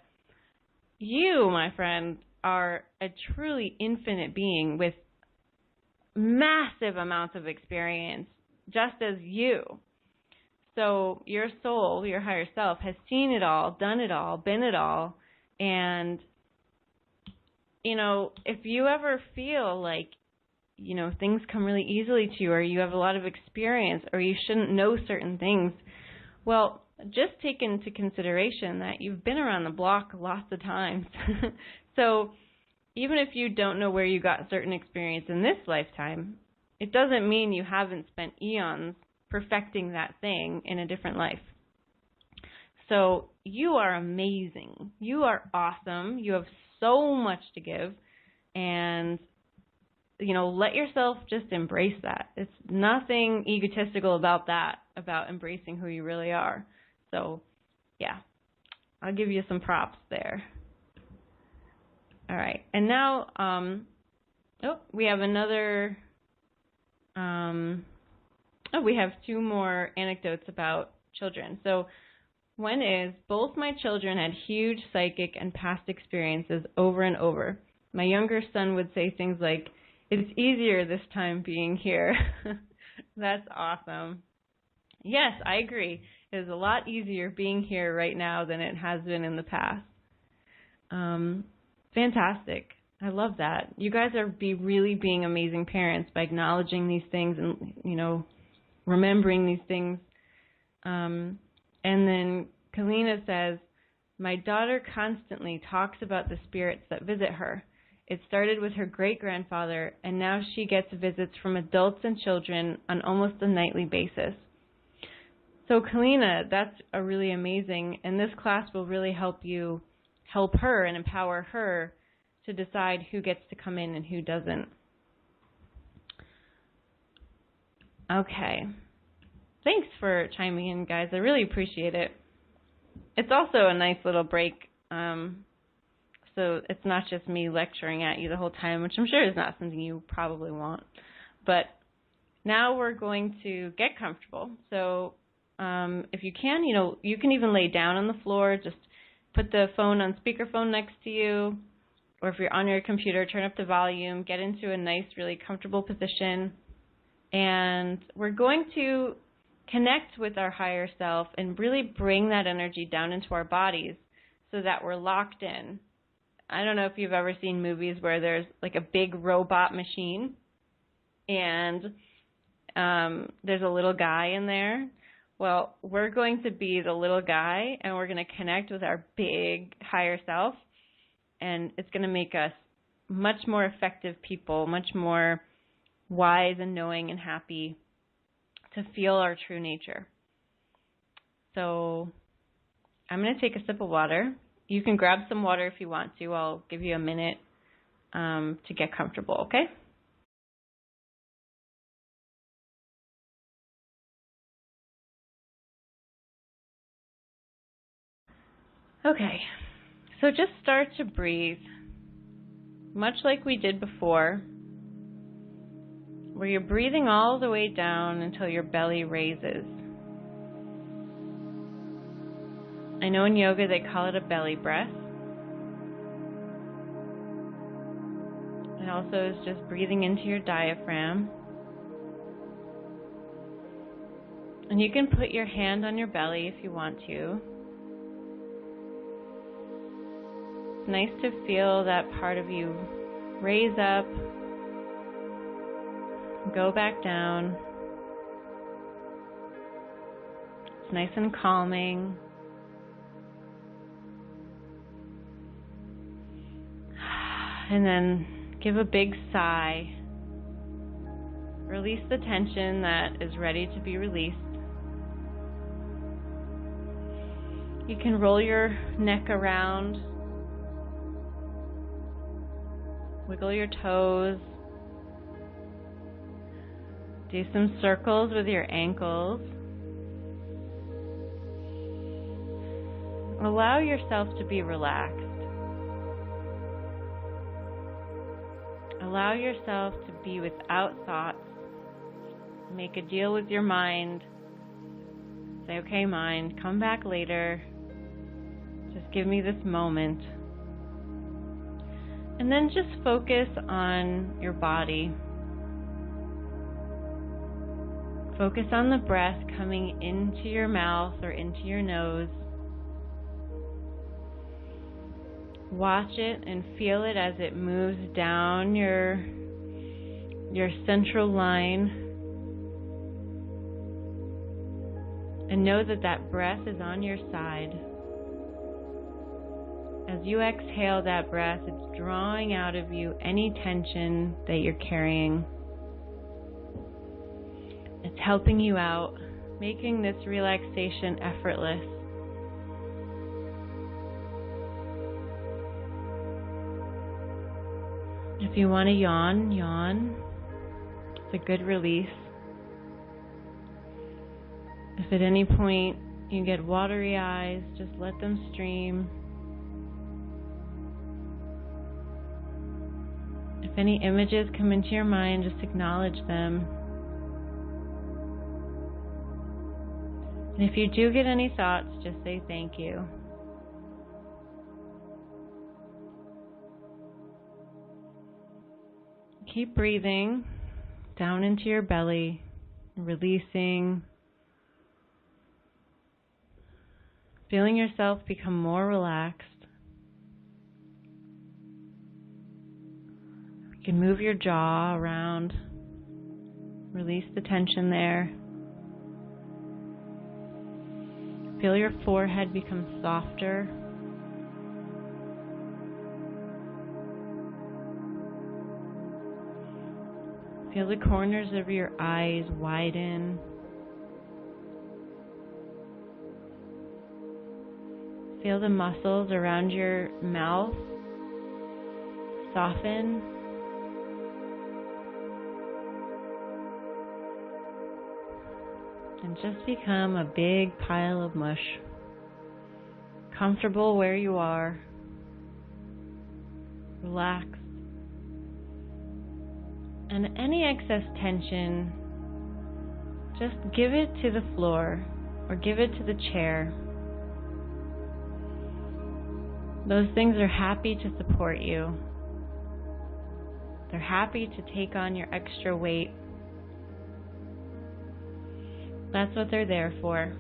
you, my friend, are a truly infinite being with massive amounts of experience, just as you. So your soul, your higher self, has seen it all, done it all, been it all, and if you ever feel like, things come really easily to you, or you have a lot of experience, or you shouldn't know certain things, well, just take into consideration that you've been around the block lots of times. So even if you don't know where you got certain experience in this lifetime, it doesn't mean you haven't spent eons perfecting that thing in a different life. So you are amazing. You are awesome. You have so much to give, and let yourself just embrace that. It's nothing egotistical about that, about embracing who you really are. So yeah, I'll give you some props there. All right, and now we have another we have two more anecdotes about children. So one is, both my children had huge psychic and past experiences over and over. My younger son would say things like, "It's easier this time being here." That's awesome. Yes, I agree. It is a lot easier being here right now than it has been in the past. Fantastic. I love that. You guys are really being amazing parents by acknowledging these things and, remembering these things. And then Kalina says, my daughter constantly talks about the spirits that visit her. It started with her great-grandfather, and now she gets visits from adults and children on almost a nightly basis. So Kalina, that's a really amazing, and this class will really help you help her and empower her to decide who gets to come in and who doesn't. Okay. Thanks for chiming in, guys. I really appreciate it. It's also a nice little break, so it's not just me lecturing at you the whole time, which I'm sure is not something you probably want. But now we're going to get comfortable. So if you can, you can even lay down on the floor. Just put the phone on speakerphone next to you, or if you're on your computer, turn up the volume, get into a nice, really comfortable position. And we're going to connect with our higher self and really bring that energy down into our bodies so that we're locked in. I don't know if you've ever seen movies where there's like a big robot machine and there's a little guy in there. Well, we're going to be the little guy, and we're going to connect with our big higher self, and it's going to make us much more effective people, much more wise and knowing and happy to feel our true nature. So I'm going to take a sip of water. You can grab some water if you want to. I'll give you a minute to get comfortable, okay? Okay, so just start to breathe, much like we did before, where you're breathing all the way down until your belly raises. I know in yoga they call it a belly breath. It also is just breathing into your diaphragm. And you can put your hand on your belly if you want to. It's nice to feel that part of you raise up, go back down. It's nice and calming. And then give a big sigh. Release the tension that is ready to be released. You can roll your neck around, wiggle your toes, do some circles with your ankles. Allow yourself to be relaxed. Allow yourself to be without thoughts. Make a deal with your mind. Say, okay, mind, come back later. Just give me this moment. And then just focus on your body. Focus on the breath coming into your mouth or into your nose. Watch it and feel it as it moves down your central line. And know that that breath is on your side. As you exhale that breath, it's drawing out of you any tension that you're carrying. It's helping you out, making this relaxation effortless. If you want to yawn, yawn. It's a good release. If at any point you get watery eyes, just let them stream. If any images come into your mind, just acknowledge them. And if you do get any thoughts, just say thank you. Keep breathing down into your belly, releasing, feeling yourself become more relaxed. You can move your jaw around, release the tension there. Feel your forehead become softer. Feel the corners of your eyes widen. Feel the muscles around your mouth soften. And just become a big pile of mush. Comfortable where you are. Relax. And any excess tension, just give it to the floor or give it to the chair. Those things are happy to support you. They're happy to take on your extra weight. That's what they're there for.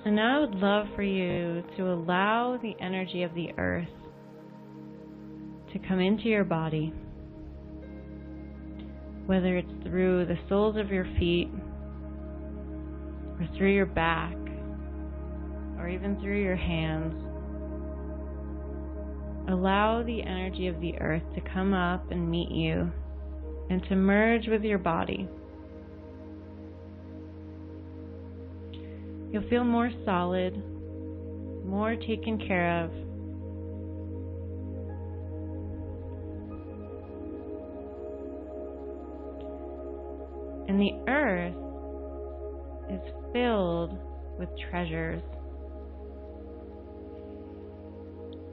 And now I would love for you to allow the energy of the earth to come into your body, whether it's through the soles of your feet, or through your back, or even through your hands. Allow the energy of the earth to come up and meet you and to merge with your body. You'll feel more solid, more taken care of. And the earth is filled with treasures.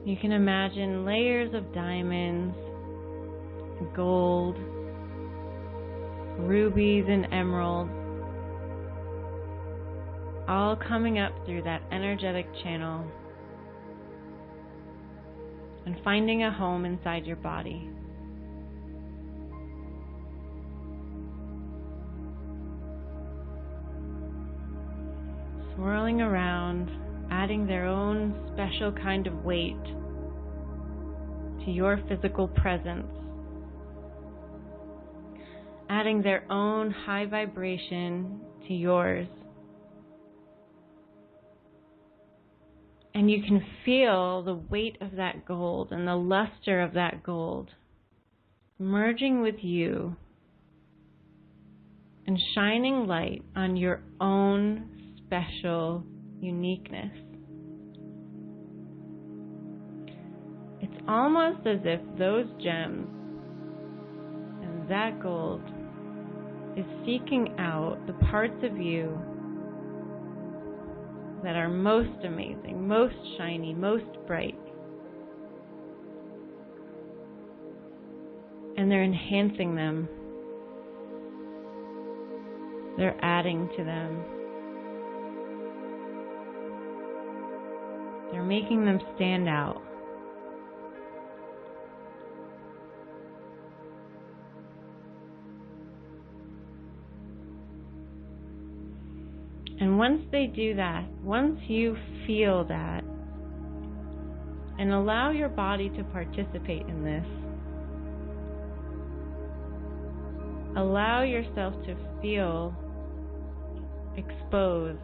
You can imagine layers of diamonds, gold, rubies, and emeralds, all coming up through that energetic channel and finding a home inside your body. Swirling around, adding their own special kind of weight to your physical presence, adding their own high vibration to yours. And you can feel the weight of that gold and the luster of that gold merging with you and shining light on your own special uniqueness. It's almost as if those gems and that gold is seeking out the parts of you that are most amazing, most shiny, most bright. And they're enhancing them. They're adding to them. They're making them stand out. And once they do that, once you feel that, and allow your body to participate in this, allow yourself to feel exposed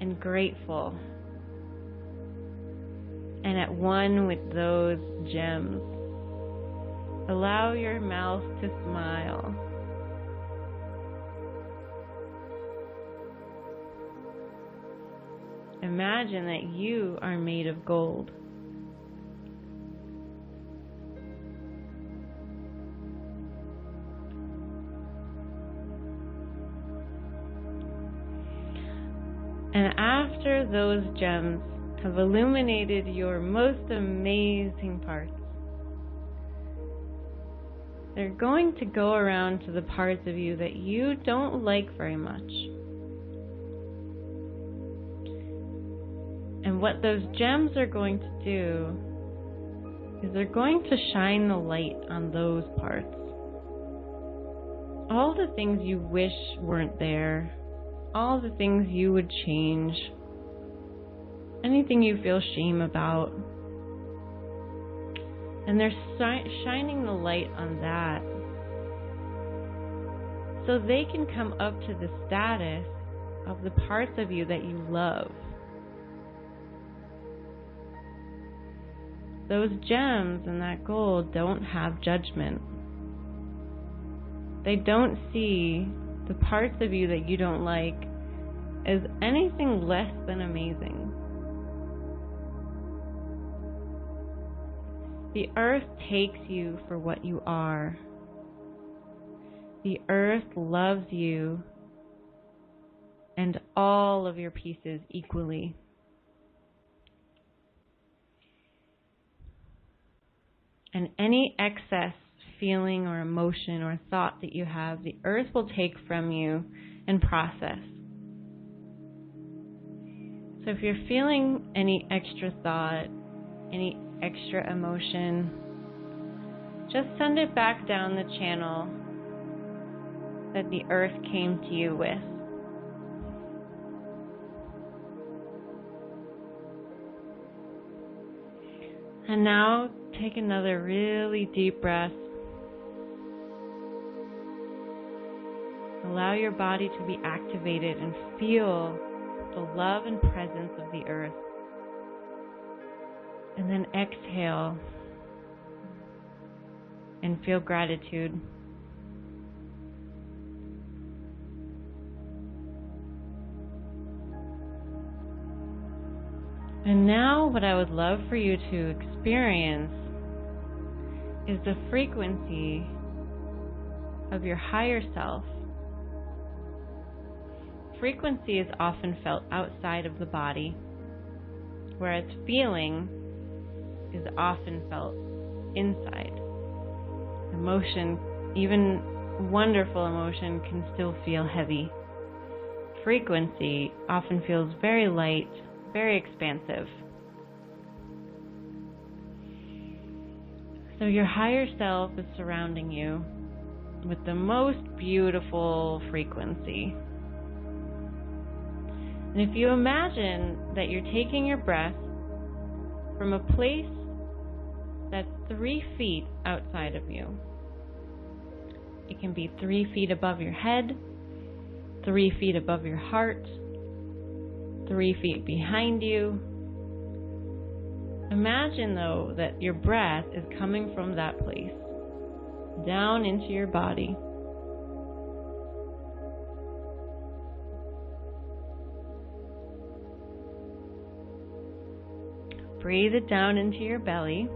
and grateful and at one with those gems. Allow your mouth to smile. Imagine that you are made of gold. And after those gems have illuminated your most amazing parts, they're going to go around to the parts of you that you don't like very much. And what those gems are going to do is they're going to shine the light on those parts. All the things you wish weren't there, all the things you would change, anything you feel shame about. And they're shining the light on that so they can come up to the status of the parts of you that you love. Those gems and that gold don't have judgment. They don't see the parts of you that you don't like as anything less than amazing. The earth takes you for what you are. The earth loves you and all of your pieces equally. And any excess feeling or emotion or thought that you have, the earth will take from you and process. So if you're feeling any extra thought, any extra emotion, just send it back down the channel that the earth came to you with. And now take another really deep breath. Allow your body to be activated and feel the love and presence of the earth. And then exhale and feel gratitude. And now what I would love for you to experience is the frequency of your higher self. Frequency is often felt outside of the body, whereas feeling is often felt inside. Emotion, even wonderful emotion, can still feel heavy. Frequency often feels very light, very expansive. So your higher self is surrounding you with the most beautiful frequency. And if you imagine that you're taking your breath from a place that's 3 feet outside of you. It can be 3 feet above your head, 3 feet above your heart, 3 feet behind you. Imagine, though, that your breath is coming from that place, down into your body. Breathe it down into your belly,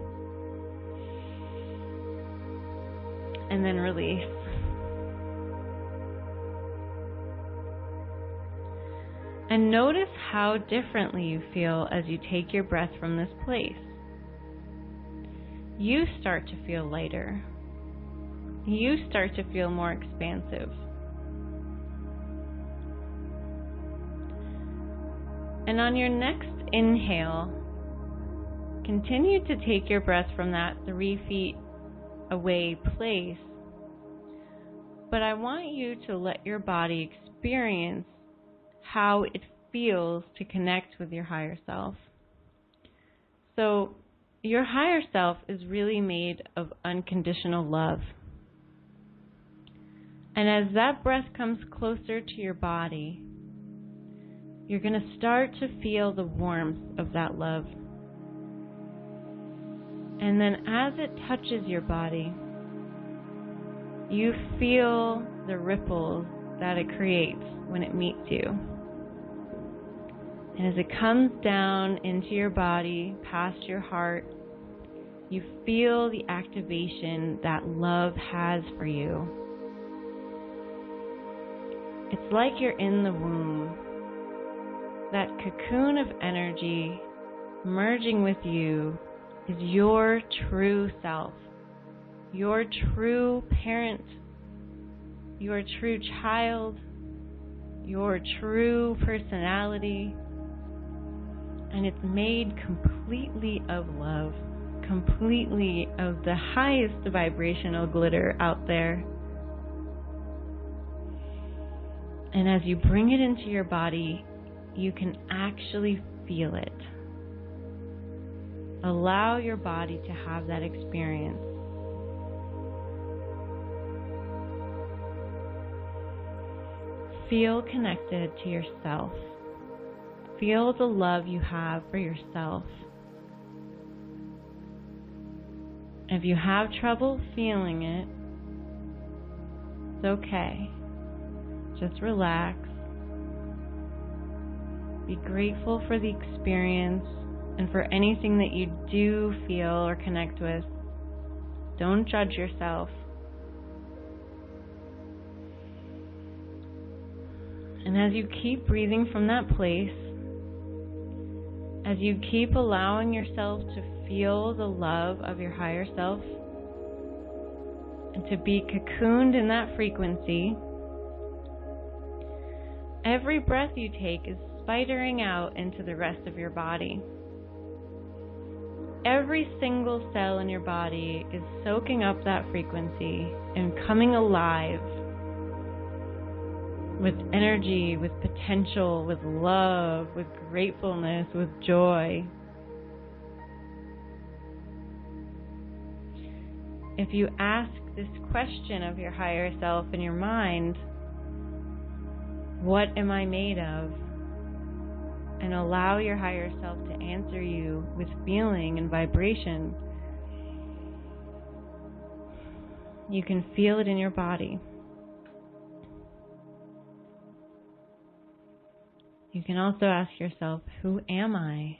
and then release. And notice how differently you feel as you take your breath from this place. You start to feel lighter. You start to feel more expansive. And on your next inhale, continue to take your breath from that 3 feet away place. But I want you to let your body experience how it feels to connect with your higher self. So your higher self is really made of unconditional love. And as that breath comes closer to your body, you're going to start to feel the warmth of that love. And then as it touches your body, you feel the ripples that it creates when it meets you. And as it comes down into your body, past your heart, you feel the activation that love has for you. It's like you're in the womb. That cocoon of energy merging with you is your true self, your true parent, your true child, your true personality. And it's made completely of love, completely of the highest vibrational glitter out there. And as you bring it into your body, you can actually feel it. Allow your body to have that experience. Feel connected to yourself. Feel the love you have for yourself. If you have trouble feeling it, okay. Just relax. Be grateful for the experience and for anything that you do feel or connect with. Don't judge yourself. And as you keep breathing from that place, as you keep allowing yourself to feel the love of your higher self and to be cocooned in that frequency, every breath you take is spidering out into the rest of your body. Every single cell in your body is soaking up that frequency and coming alive with energy, with potential, with love, with gratefulness, with joy. If you ask this question of your higher self in your mind, what am I made of? And allow your higher self to answer you with feeling and vibration, you can feel it in your body. You can also ask yourself, who am I?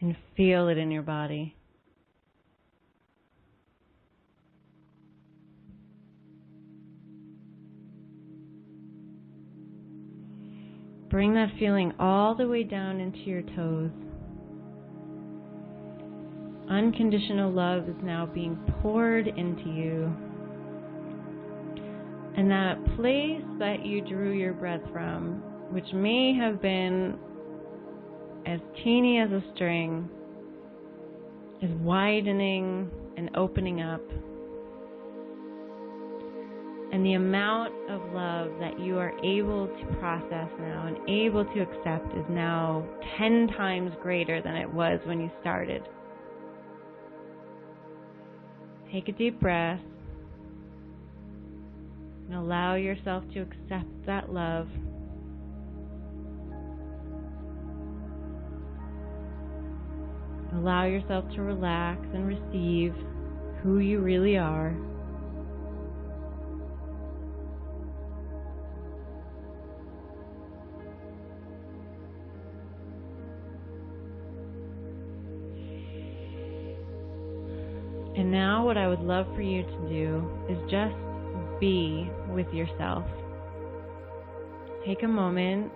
And feel it in your body. Bring that feeling all the way down into your toes. Unconditional love is now being poured into you. And that place that you drew your breath from, which may have been as teeny as a string, is widening and opening up. And the amount of love that you are able to process now and able to accept is now 10 times greater than it was when you started. Take a deep breath and allow yourself to accept that love. Allow yourself to relax and receive who you really are. And now what I would love for you to do is just be with yourself. Take a moment,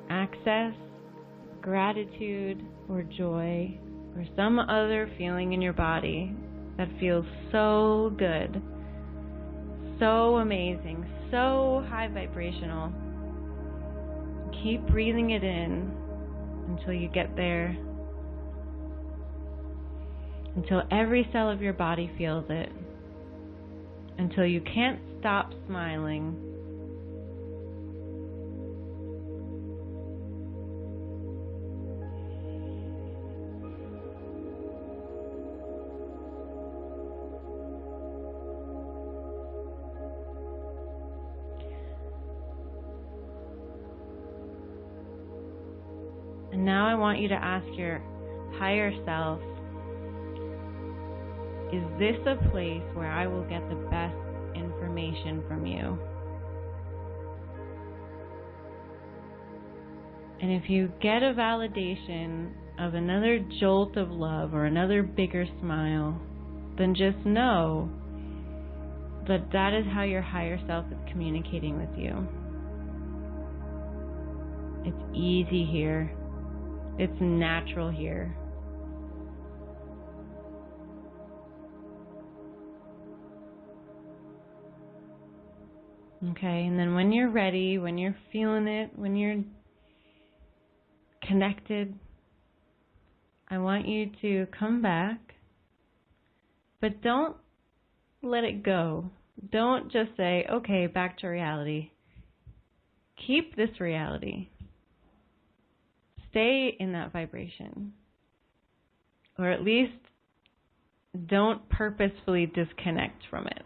access gratitude or joy or some other feeling in your body that feels so good, so amazing, so high vibrational. Keep breathing it in until you get there, until every cell of your body feels it, until you can't stop smiling. And now I want you to ask your higher self, is this a place where I will get the best information from you? And if you get a validation of another jolt of love or another bigger smile, then just know that that is how your higher self is communicating with you. It's easy here. It's natural here. Okay, and then when you're ready, when you're feeling it, when you're connected, I want you to come back, but don't let it go. Don't just say, okay, back to reality. Keep this reality. Stay in that vibration. Or at least don't purposefully disconnect from it.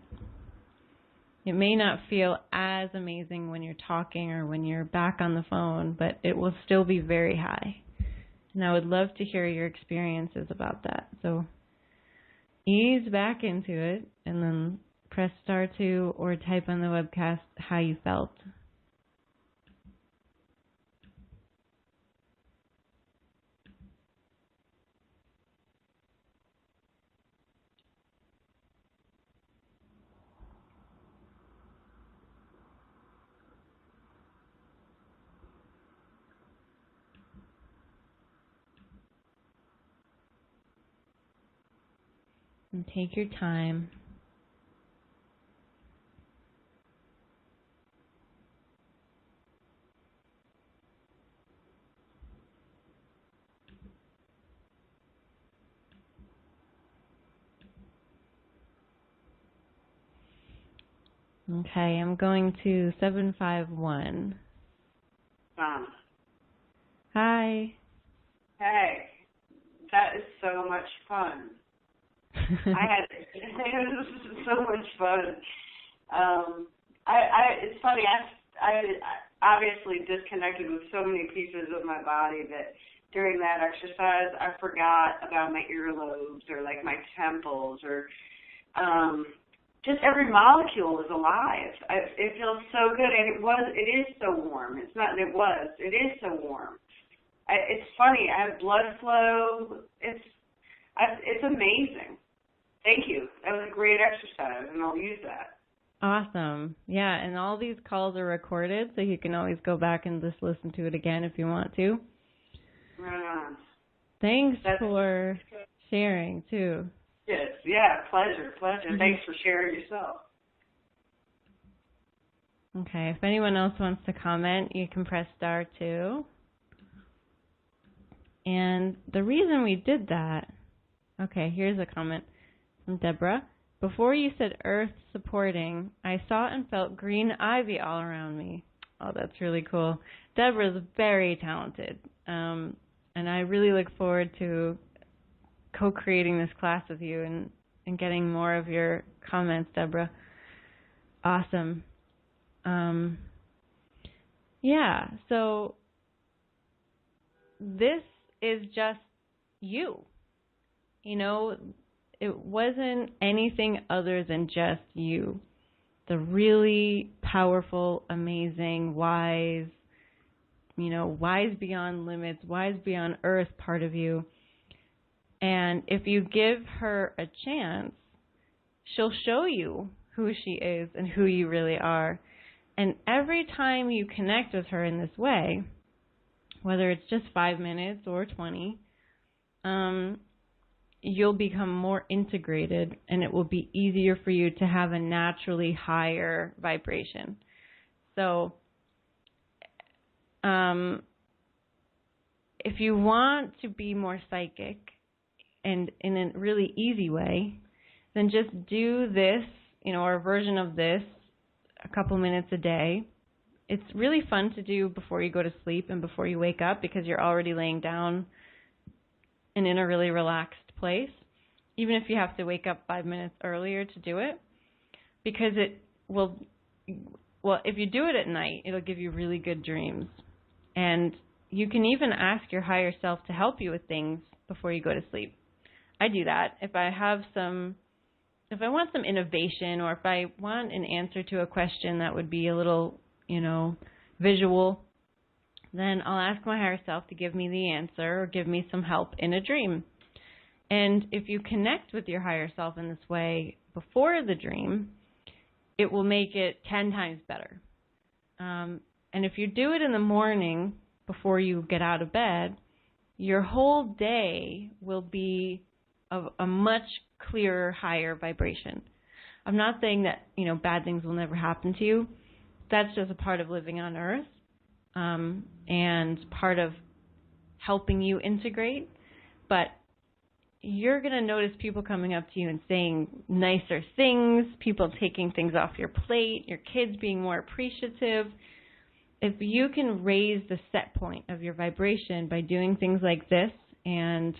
It may not feel as amazing when you're talking or when you're back on the phone, but it will still be very high. And I would love to hear your experiences about that. So ease back into it, and then press star 2 or type on the webcast how you felt. And take your time. Okay, I'm going to 751. Hi. Hey, that is so much fun. It was so much fun. It's funny. I obviously disconnected with so many pieces of my body that during that exercise I forgot about my earlobes or like my temples or just every molecule is alive. It feels so good, and it is so warm. It is so warm. It's funny. I have blood flow. It's amazing. Thank you. That was a great exercise, and I'll use that. Awesome. Yeah, and all these calls are recorded, so you can always go back and just listen to it again if you want to. Right on. Thanks for sharing, too. Yes, yeah, pleasure. Mm-hmm. Thanks for sharing yourself. Okay, if anyone else wants to comment, you can press star 2. And the reason we did that, okay, here's a comment from Deborah. Before you said earth supporting, I saw and felt green ivy all around me. Oh, that's really cool. Deborah's very talented, and I really look forward to co-creating this class with you and getting more of your comments, Deborah. Awesome. Yeah, so this is just you. You know, it wasn't anything other than just you. The really powerful, amazing, wise, wise beyond limits, wise beyond earth part of you. And if you give her a chance, she'll show you who she is and who you really are. And every time you connect with her in this way, whether it's just 5 minutes or 20, you'll become more integrated, and it will be easier for you to have a naturally higher vibration. So if you want to be more psychic and in a really easy way, then just do this, or a version of this a couple minutes a day. It's really fun to do before you go to sleep and before you wake up because you're already laying down and in a really relaxed place, even if you have to wake up 5 minutes earlier to do it, because it will, if you do it at night, it'll give you really good dreams. And you can even ask your higher self to help you with things before you go to sleep. I do that. If I want some innovation, or if I want an answer to a question that would be a little, visual, then I'll ask my higher self to give me the answer or give me some help in a dream. And if you connect with your higher self in this way before the dream, it will make it 10 times better. And if you do it in the morning before you get out of bed, your whole day will be of a much clearer, higher vibration. I'm not saying that, bad things will never happen to you. That's just a part of living on Earth, and part of helping you integrate. But you're going to notice people coming up to you and saying nicer things, people taking things off your plate, your kids being more appreciative. If you can raise the set point of your vibration by doing things like this and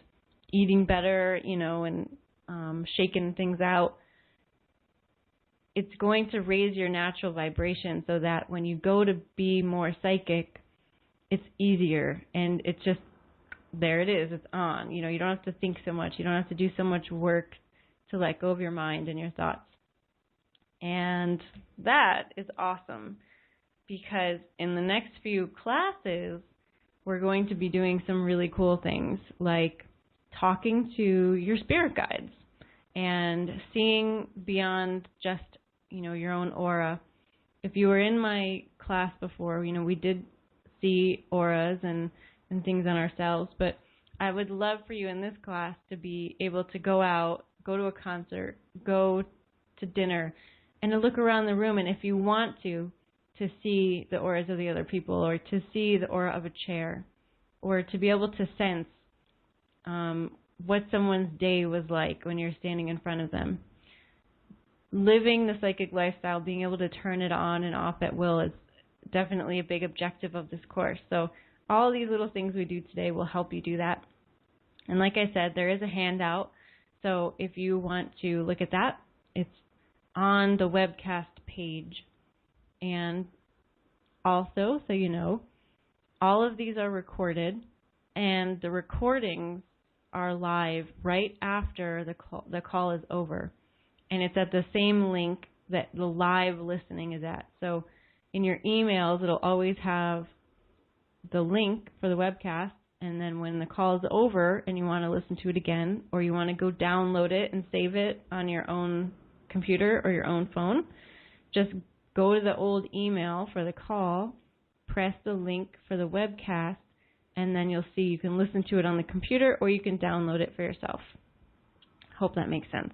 eating better, and shaking things out, it's going to raise your natural vibration so that when you go to be more psychic, it's easier, and it's just, there it is, it's on. You don't have to think so much. You don't have to do so much work to let go of your mind and your thoughts. And that is awesome because in the next few classes, we're going to be doing some really cool things like talking to your spirit guides and seeing beyond just, your own aura. If you were in my class before, we did see auras and things on ourselves, but I would love for you in this class to be able to go out, go to a concert, go to dinner, and to look around the room, and if you want to see the auras of the other people or to see the aura of a chair or to be able to sense what someone's day was like when you're standing in front of them. Living the psychic lifestyle, being able to turn it on and off at will is definitely a big objective of this course. So all these little things we do today will help you do that. And like I said, there is a handout. So if you want to look at that, it's on the webcast page. And also, so you know, all of these are recorded, and the recordings are live right after the call is over. And it's at the same link that the live listening is at. So in your emails, it'll always have the link for the webcast, and then when the call is over and you want to listen to it again, or you want to go download it and save it on your own computer or your own phone, just go to the old email for the call, press the link for the webcast, and then you'll see you can listen to it on the computer or you can download it for yourself. Hope that makes sense.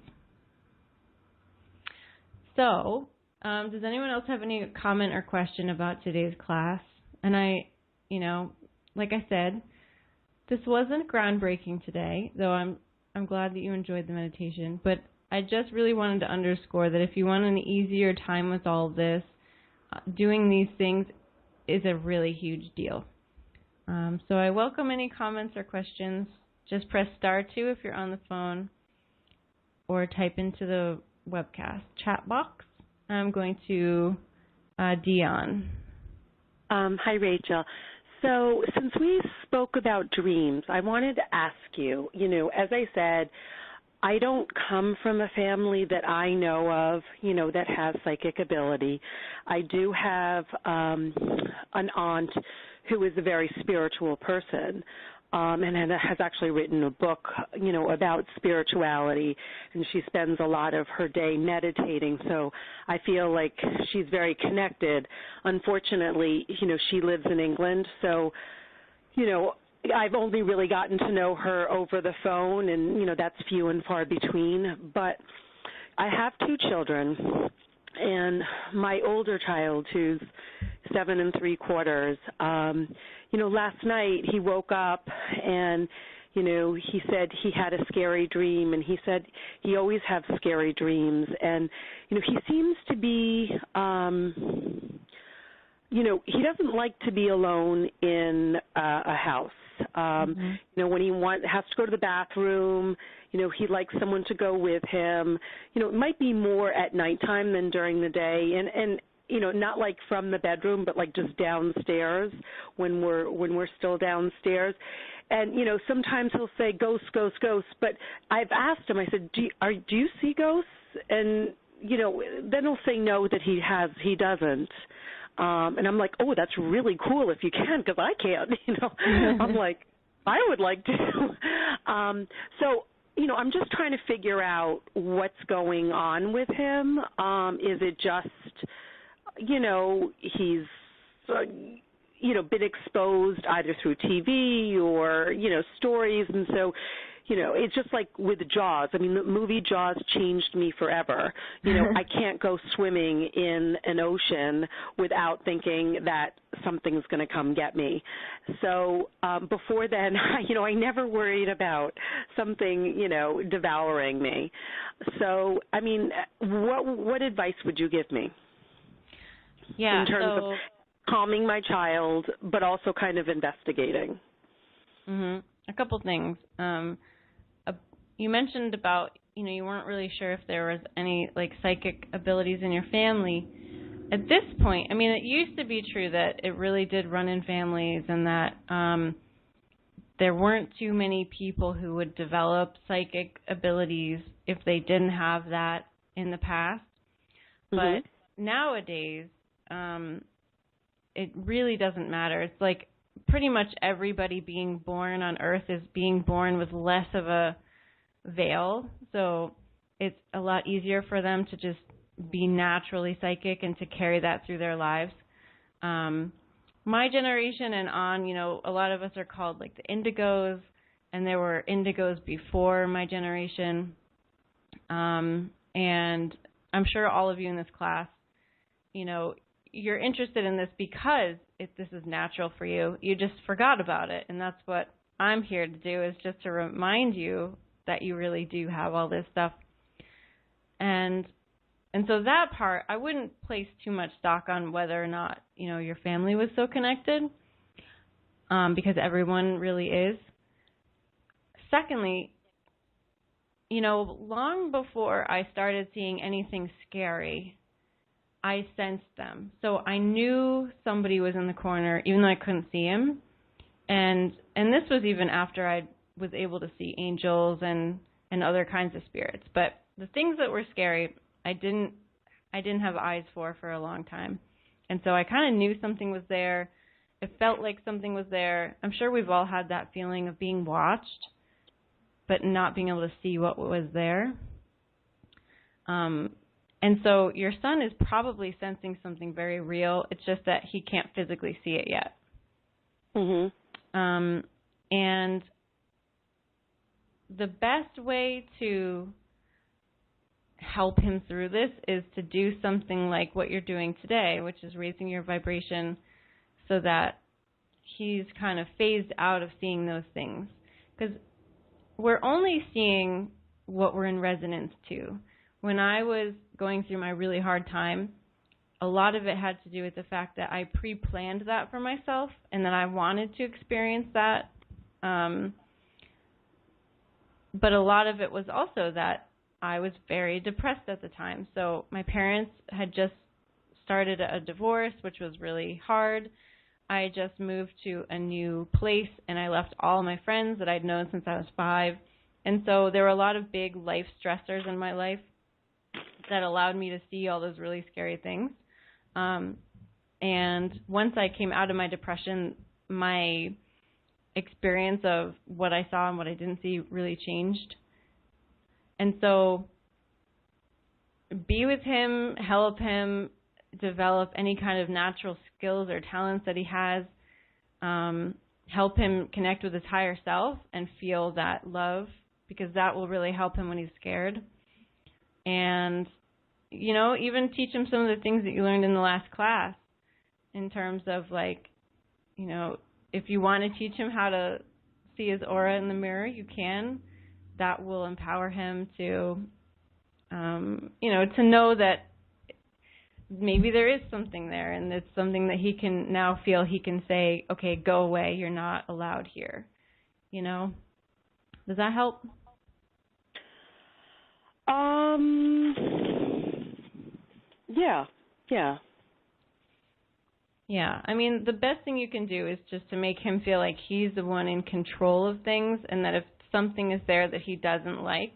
So, does anyone else have any comment or question about today's class? And like I said, this wasn't groundbreaking today, though I'm glad that you enjoyed the meditation. But I just really wanted to underscore that if you want an easier time with all of this, doing these things is a really huge deal. So I welcome any comments or questions. Just press *2 if you're on the phone, or type into the webcast chat box. I'm going to Dion. Hi, Rachel. So since we spoke about dreams, I wanted to ask you, as I said, I don't come from a family that I know of, that has psychic ability. I do have an aunt who is a very spiritual person, and has actually written a book, about spirituality, and she spends a lot of her day meditating, so I feel like she's very connected. Unfortunately, she lives in England, so, I've only really gotten to know her over the phone, and, that's few and far between, but I have 2 children, and my older child, who's 7 3/4, last night he woke up and, he said he had a scary dream, and he said he always has scary dreams, and, he seems to be, he doesn't like to be alone in a house. When he has to go to the bathroom, he likes someone to go with him. It might be more at nighttime than during the day, and not like from the bedroom, but like just downstairs when we're still downstairs. And sometimes he'll say ghosts, ghosts, ghosts. But I've asked him. I said, do you see ghosts? And then he'll say no, that he doesn't. And I'm like, oh, that's really cool if you can, because I can't. I'm like, I would like to. So I'm just trying to figure out what's going on with him. Is it just he's, been exposed either through TV or, stories. And so, it's just like with Jaws. I mean, the movie Jaws changed me forever. I can't go swimming in an ocean without thinking that something's going to come get me. So before then, I never worried about something, devouring me. So, I mean, what advice would you give me? Yeah, in terms of calming my child, but also kind of investigating. A couple things. You mentioned about, you weren't really sure if there was any, psychic abilities in your family. At this point, I mean, it used to be true that it really did run in families and that there weren't too many people who would develop psychic abilities if they didn't have that in the past. Mm-hmm. But nowadays, it really doesn't matter. It's like pretty much everybody being born on Earth is being born with less of a veil. So it's a lot easier for them to just be naturally psychic and to carry that through their lives. My generation and on, a lot of us are called like the indigos, and there were indigos before my generation. And I'm sure all of you in this class, you're interested in this because this is natural for you. You just forgot about it, and that's what I'm here to do, is just to remind you that you really do have all this stuff. And so that part, I wouldn't place too much stock on whether or not, your family was so connected, because everyone really is. Secondly, long before I started seeing anything scary, I sensed them. So I knew somebody was in the corner, even though I couldn't see him. And this was even after I was able to see angels and other kinds of spirits. But the things that were scary, I didn't have eyes for a long time. And so I kind of knew something was there. It felt like something was there. I'm sure we've all had that feeling of being watched, but not being able to see what was there. And so your son is probably sensing something very real. It's just that he can't physically see it yet. Mm-hmm. And the best way to help him through this is to do something like what you're doing today, which is raising your vibration so that he's kind of phased out of seeing those things. Because we're only seeing what we're in resonance to. When I was going through my really hard time, a lot of it had to do with the fact that I pre-planned that for myself and that I wanted to experience that. But a lot of it was also that I was very depressed at the time. So my parents had just started a divorce, which was really hard. I just moved to a new place, and I left all my friends that I'd known since I was 5. And so there were a lot of big life stressors in my life that allowed me to see all those really scary things. And once I came out of my depression, my experience of what I saw and what I didn't see really changed. And so be with him, help him develop any kind of natural skills or talents that he has. Help him connect with his higher self and feel that love, because that will really help him when he's scared. And, even teach him some of the things that you learned in the last class in terms of, like, if you want to teach him how to see his aura in the mirror, you can. That will empower him to, to know that maybe there is something there, and it's something that he can now feel he can say, okay, go away, you're not allowed here. Does that help? Yeah. Yeah, I mean, the best thing you can do is just to make him feel like he's the one in control of things, and that if something is there that he doesn't like,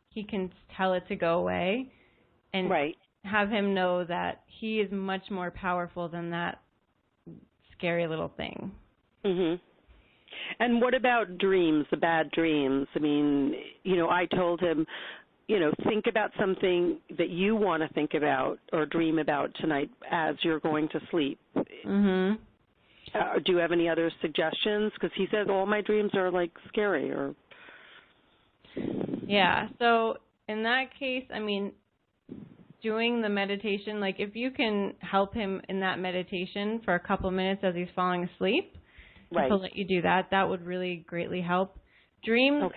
he can tell it to go away, and have him know that he is much more powerful than that scary little thing. Mhm. And what about dreams, the bad dreams? I mean, I told him, think about something that you want to think about or dream about tonight as you're going to sleep. Mhm. Do you have any other suggestions? Because he says all my dreams are like scary or. Yeah. So in that case, I mean, doing the meditation, like if you can help him in that meditation for a couple minutes as he's falling asleep, he'll let you do that. That would really greatly help. Dreams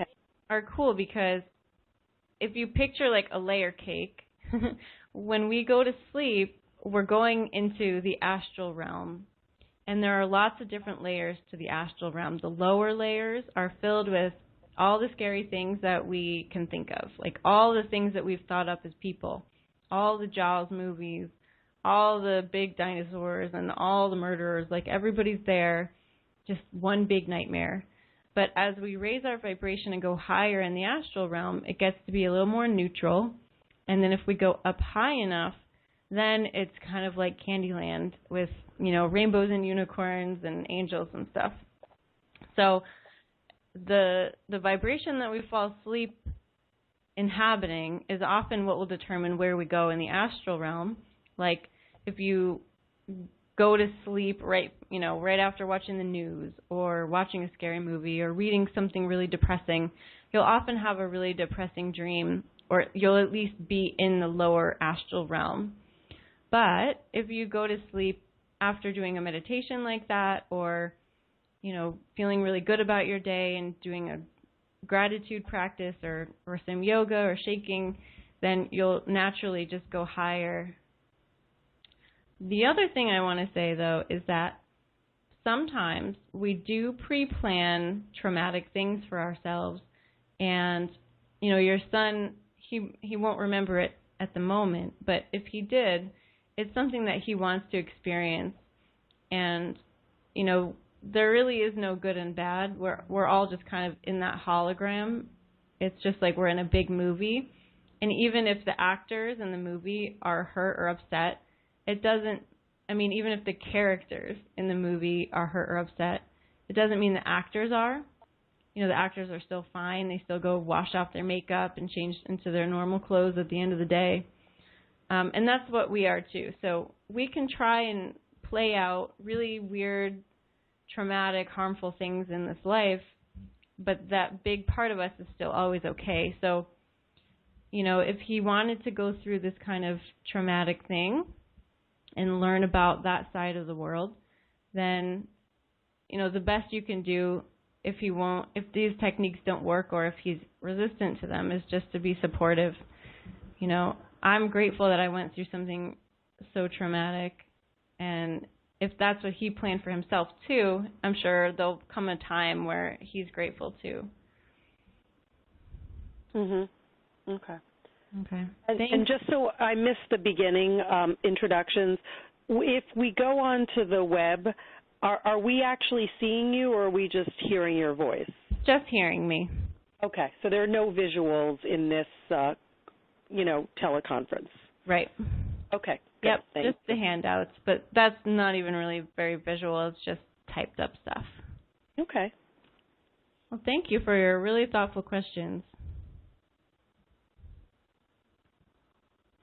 are cool because if you picture like a layer cake, when we go to sleep, we're going into the astral realm. And there are lots of different layers to the astral realm. The lower layers are filled with all the scary things that we can think of, like all the things that we've thought up as people, all the Jaws movies, all the big dinosaurs and all the murderers, like everybody's there, just one big nightmare. But as we raise our vibration and go higher in the astral realm, it gets to be a little more neutral. And then if we go up high enough, then it's kind of like Candyland with, rainbows and unicorns and angels and stuff. So the vibration that we fall asleep inhabiting is often what will determine where we go in the astral realm. Like if you go to sleep right after watching the news or watching a scary movie or reading something really depressing, you'll often have a really depressing dream, or you'll at least be in the lower astral realm. But if you go to sleep after doing a meditation like that, or, feeling really good about your day and doing a gratitude practice or some yoga or shaking, then you'll naturally just go higher. The other thing I want to say, though, is that sometimes we do pre-plan traumatic things for ourselves. And, your son, he won't remember it at the moment, but if he did, it's something that he wants to experience. And, there really is no good and bad. We're all just kind of in that hologram. It's just like we're in a big movie. And even if the actors in the movie are hurt or upset, even if the characters in the movie are hurt or upset, it doesn't mean the actors are. The actors are still fine. They still go wash off their makeup and change into their normal clothes at the end of the day. And that's what we are too. So we can try and play out really weird, traumatic, harmful things in this life, but that big part of us is still always okay. So, if he wanted to go through this kind of traumatic thing and learn about that side of the world, then, the best you can do if these techniques don't work or if he's resistant to them is just to be supportive. I'm grateful that I went through something so traumatic, and if that's what he planned for himself too, I'm sure there'll come a time where he's grateful too. Mhm. Okay. Okay. And just so I missed the beginning introductions, if we go onto the web, are we actually seeing you, or are we just hearing your voice? Just hearing me. Okay. So there are no visuals in this, teleconference. Right. Okay. Good. Yep. Thanks. Just the handouts, but that's not even really very visual. It's just typed up stuff. Okay. Well, thank you for your really thoughtful questions.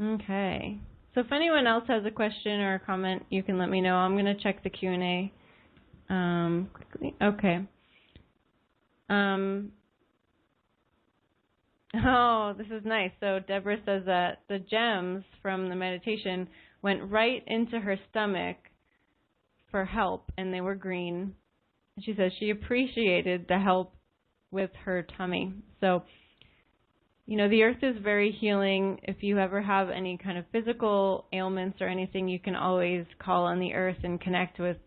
Okay. So if anyone else has a question or a comment, you can let me know. I'm going to check the Q&A quickly. Okay. Oh, this is nice. So Deborah says that the gems from the meditation went right into her stomach for help, and they were green. She says she appreciated the help with her tummy. So, the earth is very healing. If you ever have any kind of physical ailments or anything, you can always call on the earth and connect with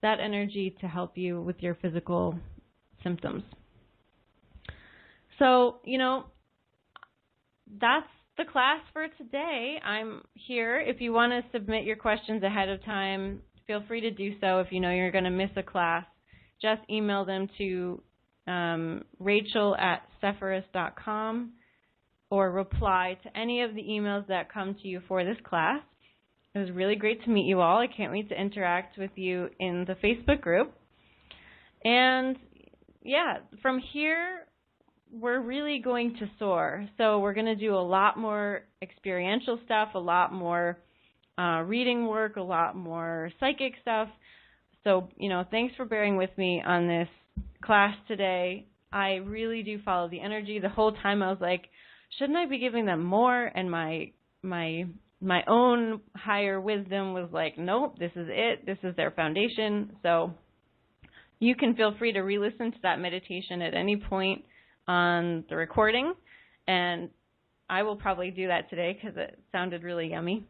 that energy to help you with your physical symptoms. So, that's the class for today. I'm here. If you want to submit your questions ahead of time, feel free to do so. If you know you're going to miss a class, just email them to rachel@sephirus.com or reply to any of the emails that come to you for this class. It was really great to meet you all. I can't wait to interact with you in the Facebook group. And, from here, we're really going to soar. So we're going to do a lot more experiential stuff, a lot more reading work, a lot more psychic stuff. So, thanks for bearing with me on this class today. I really do follow the energy. The whole time I was like, shouldn't I be giving them more? And my own higher wisdom was like, nope, this is it. This is their foundation. So you can feel free to re-listen to that meditation at any point on the recording, and I will probably do that today because it sounded really yummy.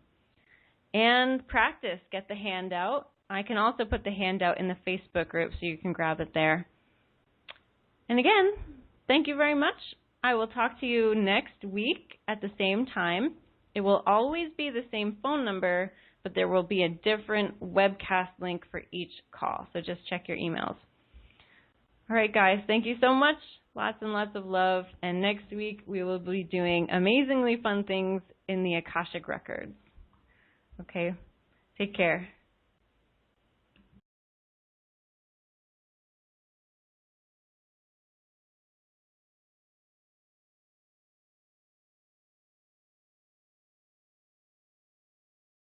And practice, get the handout. I can also put the handout in the Facebook group so you can grab it there. And again, thank you very much. I will talk to you next week at the same time. It will always be the same phone number, but there will be a different webcast link for each call, so just check your emails. All right, guys, thank you so much. Lots and lots of love. And next week, we will be doing amazingly fun things in the Akashic Records. Okay, take care.